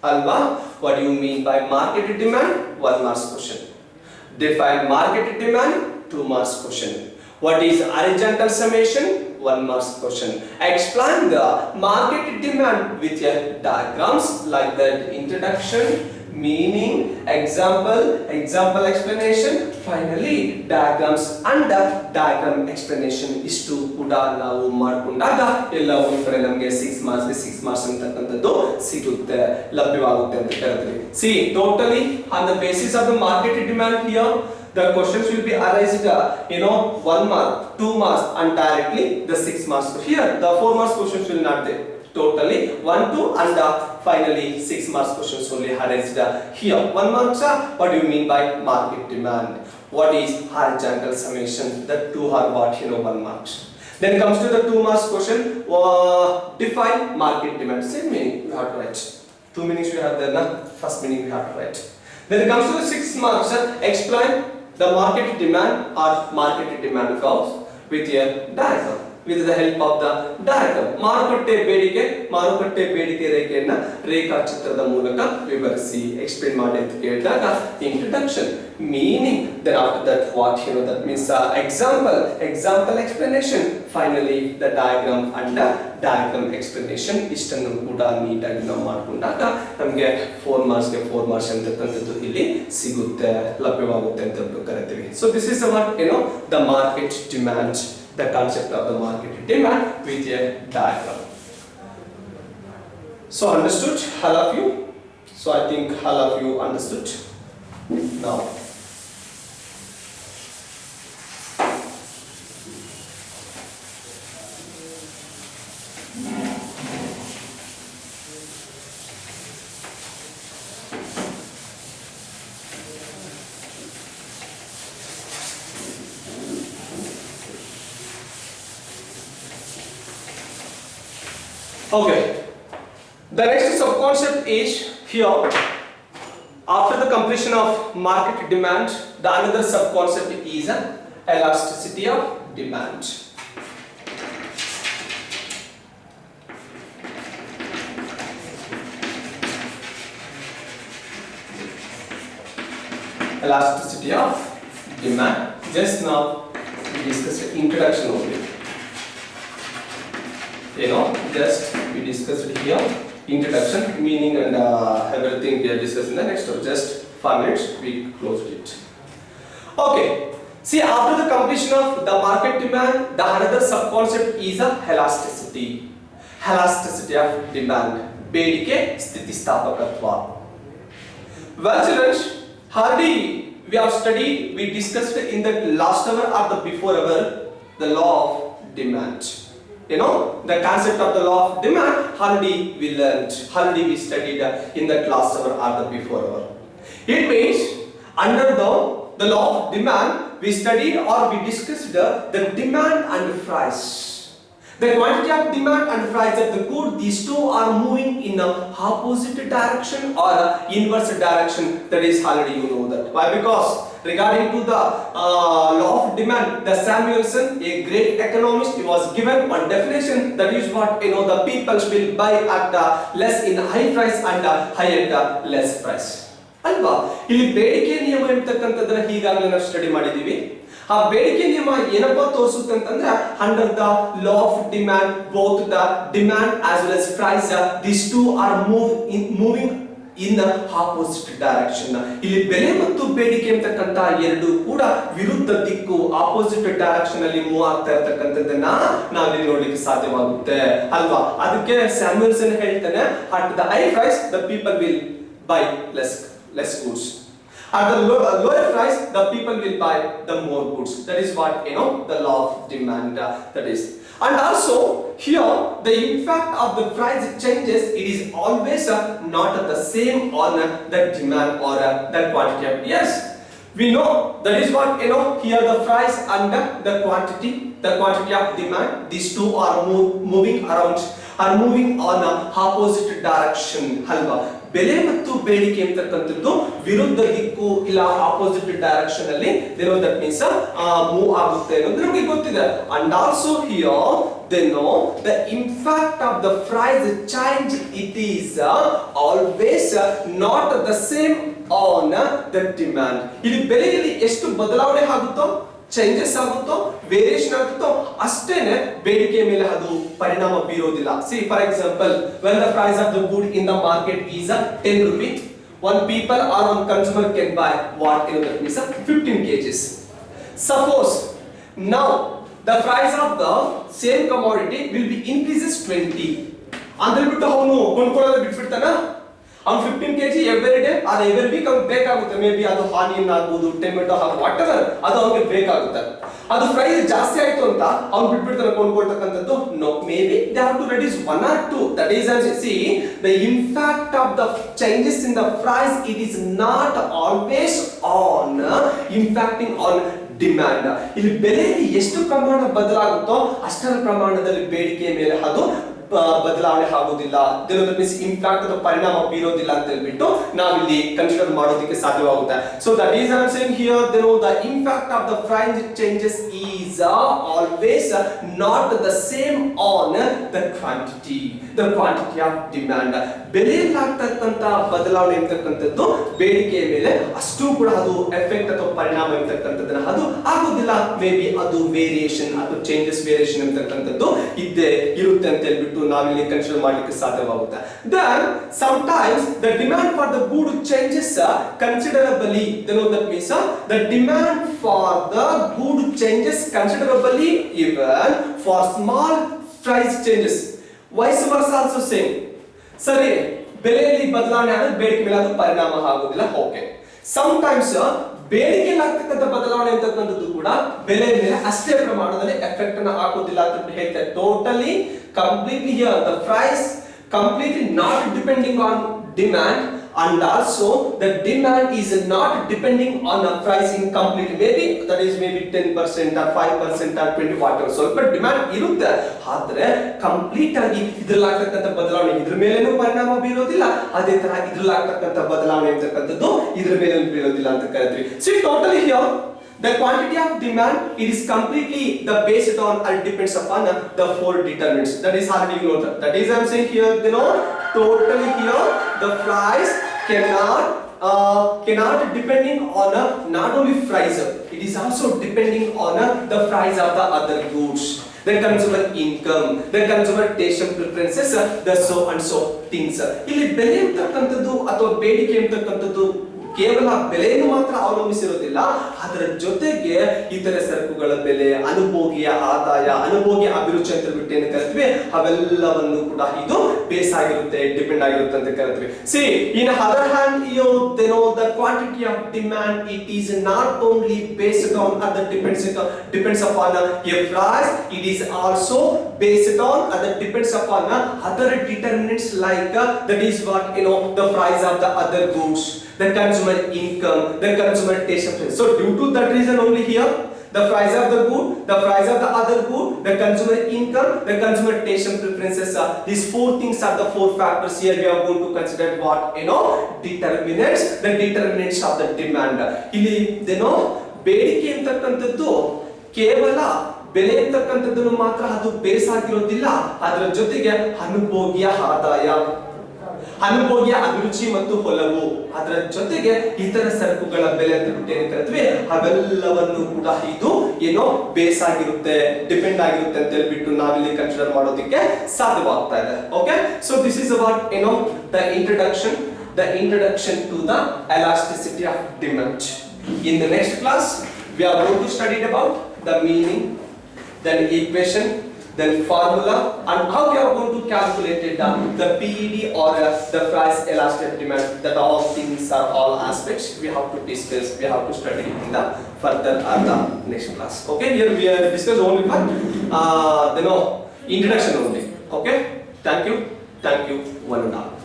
ಅಲ್ವಾ. What do you mean by market demand? 1 marks question. Define market demand, 2 marks question. What is horizontal summation? 1 marks question. Explain the market demand with your diagrams like that: introduction, meaning, example explanation, finally diagrams and the diagram explanation. ಇಷ್ಟು ಕೂಡ ನಾವು ಮಾಡಿಕೊಂಡಾಗ ಎಲ್ಲ ಒಂದು ಕಡೆ ನಮಗೆ 6 marks ಅಂತಕ್ಕಂಥದ್ದು ಸಿಗುತ್ತೆ, ಲಭ್ಯವಾಗುತ್ತೆ ಅಂತ ಹೇಳ್ತೀವಿ. See, totally on the basis of the market demand here, the questions will be arised 1 mark, 2 marks and directly the 6 marks. Here the 4 marks questions will not there. Totally 1, 2 and finally 6 marks questions only arised here. 1 marks. What do you mean by market demand? What is horizontal summation? The 2 are what 1 marks. Then comes to the 2 marks question. Define market demand. Same meaning we have to write. 2 meanings we have there. First meaning we have to write. Then it comes to the 6 marks. Explain the market demand or market demand curves with your diagram. With the help of the diagram, ಮಾರುಕಟ್ಟೆ ಬೇಡಿಕೆ ರೇಖೆಯನ್ನ ರೇಖಾಚಿತ್ರದ ಮೂಲಕ ವಿವರಿಸಿ explain ಮಾಡಿ ಅಂತ ಕೇಳಿದಾಗ introduction, meaning, then after that what that means example explanation, finally the diagram and the diagram explanation. ಇಷ್ಟನ್ನು ಕೂಡ ನೀಟಾಗಿ ನಾವು ಮಾಡಿಕೊಂಡಾಗ ನಮಗೆ 4 marks ಅಂತಕ್ಕಂಥದ್ದು ಇಲ್ಲಿ ಸಿಗುತ್ತೆ, ಲಭ್ಯವಾಗುತ್ತೆ ಅಂತ ಕರಿತೀವಿ. So this is what the market demand, the concept of the market demand with a diagram. So understood all of you? So I think all of you understood now. Okay, the next subconcept is here. After the completion of market demand, the another subconcept is elasticity of demand. Elasticity of demand. Just now we discussed introduction only. Just we discussed here introduction, meaning and everything we are discussing the next one. Just 5 minutes we closed it. Okay, see, after the completion of the market demand, the another subconcept is elasticity of demand, ಬೇಡಿಕೆ ಸ್ಥಿತಿಸ್ಥಾಪಕತ್ವ. Well children, already we have studied, we discussed in the last hour or the before hour the law of demand. The concept of the law of demand already we learned, already we studied in that last hour or the before hour. It means under the law of demand we studied or we discussed the demand and price. The quantity of demand and price of the good, these two are moving in a opposite direction or a inverse direction. That is already you know that. Why? Because regarding to the law of demand, the Samuelson, a great economist, he was given one definition. That is what you know, the people will buy at less in high price and high at less price. ಅಲ್ವಾ? ಇಲ್ಲಿ ಬೇಡಿಕೆ ನಿಯಮ ಎಂಬತಕ್ಕಂಥದ್ದನ್ನ ಈಗಾಗಲೇ ನಾವು study ಮಾಡಿದೀವಿ. ಆ ಬೇಡಿಕೆ ನಿಯಮ ಏನಪ್ಪಾ ತೋರಿಸುತ್ತೆ ಅಂತಂದ್ರೆ under the law of demand both the demand as well as price these two are moving in the opposite direction. ಇಲ್ಲಿ ಬೆಲೆ ಮತ್ತು ಬೇಡಿಕೆ ಅಂತಕ್ಕಂತ ಎರಡು ಕೂಡ ವಿರುದ್ಧ ದಿಕ್ಕು ಆಪೋಸಿಟ್ ಡೈರೆಕ್ಷನ್ ಅಲ್ಲಿ ಮೂವ್ ಆಗ್ತಾ ಇರತಕ್ಕಂಥದ್ದನ್ನ ನಾವಿಲ್ಲಿ ನೋಡ್ಲಿಕ್ಕೆ ಸಾಧ್ಯವಾಗುತ್ತೆ ಅಲ್ವಾ. ಅದಕ್ಕೆ ಸ್ಯಾಮ್ಯುಯಲ್ಸನ್ ಹೇಳ್ತಾನೆ, at the high praise the people will buy less goods. At the lower price, the people will buy the more goods. That is what you know, the law of demand. That is, and also here the impact of the price changes. It is always not the same on the demand or the quantity of. Yes, we know that is what you know. Here the price and the quantity of demand. These two are moving around. Are moving on a opposite direction. Halva. ಬೆಲೆ ಮತ್ತು ಬೇಡಿಕೆ ಅಂತಕ್ಕಂಥದ್ದು ವಿರುದ್ಧ ದಿಕ್ಕು ಇಲ್ಲ opposite direction ಅಲ್ಲಿ that means move ಆಗುತ್ತೆ ಅನ್ನೋದು ನಮಗೆ ಗೊತ್ತಿದೆ. And also here they know the impact of the price change, it is always not the same on the demand. ಇಲ್ಲಿ ಬೆಲೆಯಲ್ಲಿ ಎಷ್ಟು ಬದಲಾವಣೆ ಆಗುತ್ತೋ, ಚೇಂಜಸ್ ಆಗುತ್ತೋ, ವೇರಿಯೇಷನ್ ಆಗುತ್ತೋ ಅಷ್ಟೇನೆ ಬೇಡಿಕೆ ಮೇಲೆ ಅದು ಪರಿಣಾಮ ಬೀರೋದಿಲ್ಲ. See for example, when the price of the good in the market is 10 rupees, one people or one consumer can buy what you know, that means 15 kgs. Suppose now the price of the same commodity will be increases 20. ಅಂದ್ರೆ ಬಿಟ್ಟು ಅವನು ಕೊಂಡ್ಕೊಳ್ಳೋದು ಬಿಟ್ಬಿಡ್ತಾನ. ಅವ್ನು 15 kg every day ಅದು every week ಅವ್ನಿಗೆ ಬೇಕಾಗುತ್ತೆ. Maybe ಅದು onion ಆಗ್ಬೋದು, tomato ಆಗ್ಬೋದು, ವಾಟ್ ಎವರ್ ಅದು ಅವ್ನಿಗೆ ಬೇಕಾಗುತ್ತೆ. ಅದು ಪ್ರೈಸ್ ಜಾಸ್ತಿ ಆಯ್ತು ಅಂತ ಅವ್ನು ಬಿಟ್ಬಿಡ್ತಾನೆ ಕೊಂಡ್ಕೊಳ್ತಕ್ಕಂಥದ್ದು. No, maybe they have to reduce 1 or 2. That is as see the impact of the changes in the price, it is not always on impacting on demand. ಇಲ್ಲಿ ಬೆಲೆಯಲ್ಲಿ ಎಷ್ಟು ಪ್ರಮಾಣ ಬದಲಾಗುತ್ತೋ ಅಷ್ಟರ ಪ್ರಮಾಣದಲ್ಲಿ ಬೇಡಿಕೆ ಮೇಲೆ ಅದು ಬದಲಾವಣೆ ಆಗೋದಿಲ್ಲ. ಇಂಪ್ಯಾಕ್ಟ್ ಅಥವಾ ಪರಿಣಾಮ ಬೀರೋದಿಲ್ಲ ಅಂತ ಹೇಳ್ಬಿಟ್ಟು ನಾವಿಲ್ಲಿ ಕನ್ಸಿಡರ್ ಮಾಡೋದಕ್ಕೆ ಸಾಧ್ಯವಾಗುತ್ತೆ. So that is I am saying here the impact of the price changes is always not the same on the quantity of demand. ಬೆಲೆಯಲ್ಲಿ ಆಗ್ತಕ್ಕಂತ ಬದಲಾವಣೆ ಅಂತಕ್ಕಂಥದ್ದು ಬೇಡಿಕೆಯ ಮೇಲೆ ಅಷ್ಟು ಕೂಡ ಅದು ಎಫೆಕ್ಟ್ ಅಥವಾ ಪರಿಣಾಮ ಅಂತಕ್ಕಂಥದ್ದನ್ನ ಅದು ಆಗೋದಿಲ್ಲ. ಮೇ ಬಿ ಅದು ವೇರಿಯೇಷನ್ ಅಥವಾ ಚೇಂಜಸ್ ವೇರಿಯೇಷನ್ ಅಂತಕ್ಕಂಥದ್ದು ಇದ್ದೇ ಇರುತ್ತೆ ಅಂತ ಹೇಳ್ಬಿಟ್ಟು ನಾವಿಲ್ಲಿ ಕನ್ಸಿಡರ್ ಮಾಡಲಿಕ್ಕೆ ಸಾಧ್ಯವಾಗುತ್ತೆ. Then sometimes the demand for the good changes considerably. That means the demand for the good changes considerably even for small price changes. Vice versa also same. ಸರಿ, ಬೆಲೆಯಲ್ಲಿ ಬದಲಾವಣೆ ಆದರೆ ಬೇಡಿಕೆ ಮೇಲೆ ಅದು ಪರಿಣಾಮ ಆಗೋದಿಲ್ಲ. ಓಕೆ, ಸಮಟೈಮ್ಸ್ ಬೇಡಿಕೆಯಲ್ಲಿ ಆಗ್ತಕ್ಕಂಥ ಬದಲಾವಣೆ ಅಂತಕ್ಕಂಥದ್ದು ಕೂಡ ಬೆಲೆ ಮೇಲೆ ಅಷ್ಟೇ ಪ್ರಮಾಣದಲ್ಲಿ ಎಫೆಕ್ಟ್ ಅನ್ನು ಹಾಕೋದಿಲ್ಲ ಅಂತ ಹೇಳ್ತಾರೆ. Totally completely here the price completely not depending on demand, and also the demand is not depending on the pricing completely. Maybe that is maybe 10% or 5% or 20 whatever. ಸ್ವಲ್ಪ ಡಿಮ್ಯಾಂಡ್ ಇರುತ್ತೆ, ಆದ್ರೆ ಕಂಪ್ಲೀಟ್ ಆಗಿ ಇದ್ರಲ್ಲಿ ಆಗ್ತಕ್ಕಂಥ ಬದಲಾವಣೆ ಇದ್ರ ಮೇಲೇನೂ ಪರಿಣಾಮ ಬೀರೋದಿಲ್ಲ. ಅದೇ ತರ ಇದ್ರಲ್ಲಿ ಆಗ್ತಕ್ಕಂಥ ಬದಲಾವಣೆ ಅಂತಕ್ಕಂಥದ್ದು ಇದ್ರ ಮೇಲೆ ಬೀರೋದಿಲ್ಲ ಅಂತ ಕರೀತೀವಿ. So totally here the quantity of demand, it is completely the based on or depends upon the four determinants. That is already you know that. That is I am saying here, you know, totally here the price cannot depending on not only price, it is also depending on the price of the other goods, the consumer income, the consumer taste and preferences, the so and so things. ಇಲ್ಲಿ ಬೆಲೆ ಅಂತಕ್ಕಂಥದ್ದು ಅಥವಾ ಬೇಡಿಕೆ ಅಂತಕ್ಕಂಥದ್ದು ಕೇವಲ ಬೆಲೆಯನ್ನು ಮಾತ್ರ ಅವಲಂಬಿಸಿರೋದಿಲ್ಲ, ಅದರ ಜೊತೆಗೆ ಇತರೆ ಸರಕುಗಳ ಬೆಲೆ, ಅನುಭೋಗಿಯ ಆದಾಯ, ಅನುಭೋಗಿಯ ಅಭಿರುಚಿ ಅಂತ ಬಿಟ್ಟು ಏನು ಕರಿತೀವಿ ಅವೆಲ್ಲವನ್ನು ಕೂಡ ಇದು ಬೇಸ್ ಆಗಿರುತ್ತೆ, ಡಿಪೆಂಡ್ ಆಗಿರುತ್ತೆ ಅಂತ ಕರಿತೀವಿ. See, in other hand, you know the quantity of demand, it is not only based on other depends upon a price, it is also based on other depends upon other determinants like that is what you know the price of the other goods, the consumer income, the consumer taste. So due to that reason only here the price of the good, the price of the other good, the consumer income, the consumer taste and preferences. These four things are the four factors. Here we are going to consider what determinants, the determinants of the demand. ಇಲ್ಲಿ ಬೇಡಿಕೆ ಅಂತಕ್ಕಂಥದ್ದು ಕೇವಲ ಬೆಲೆ ಅಂತಕ್ಕಂಥದ್ದನ್ನು ಮಾತ್ರ ಅದು base ಆಗಿರೋದಿಲ್ಲ, ಅದರ ಜೊತೆಗೆ ಅನುಭೋಗ್ಯ ಆದಾಯ, ಅನುಭೋಗ್ಯ ಅಭಿರುಚಿ ಮತ್ತು ಒಲವು, ಅದರ ಜೊತೆಗೆ ಇತರ ಸರಕುಗಳ ಬೆಲೆ ಅಂತ ಬಿಟ್ಟು ಏನ್ ಕರಿತೀವಿ ಅವೆಲ್ಲವನ್ನು ಕೂಡ ಇದು ಬೇಸ್ ಆಗಿರುತ್ತೆ, ಡಿಪೆಂಡ್ ಆಗಿರುತ್ತೆ ಅಂತ ಹೇಳ್ಬಿಟ್ಟು ನಾವಿಲ್ಲಿ ಕನ್ಸಿಡರ್ ಮಾಡೋದಕ್ಕೆ ಸಾಧ್ಯವಾಗ್ತಾ ಇದೆ. Okay, so this is about the introduction to the elasticity of demand. In the next class we are going to study about the meaning, then equation, then formula, and how we are going to calculate it, the PED or the price elastic demand. That all things are all aspects we have to discuss, we have to study in the further the next class. Okay, here we are discuss only for introduction only. Okay, thank you one and all.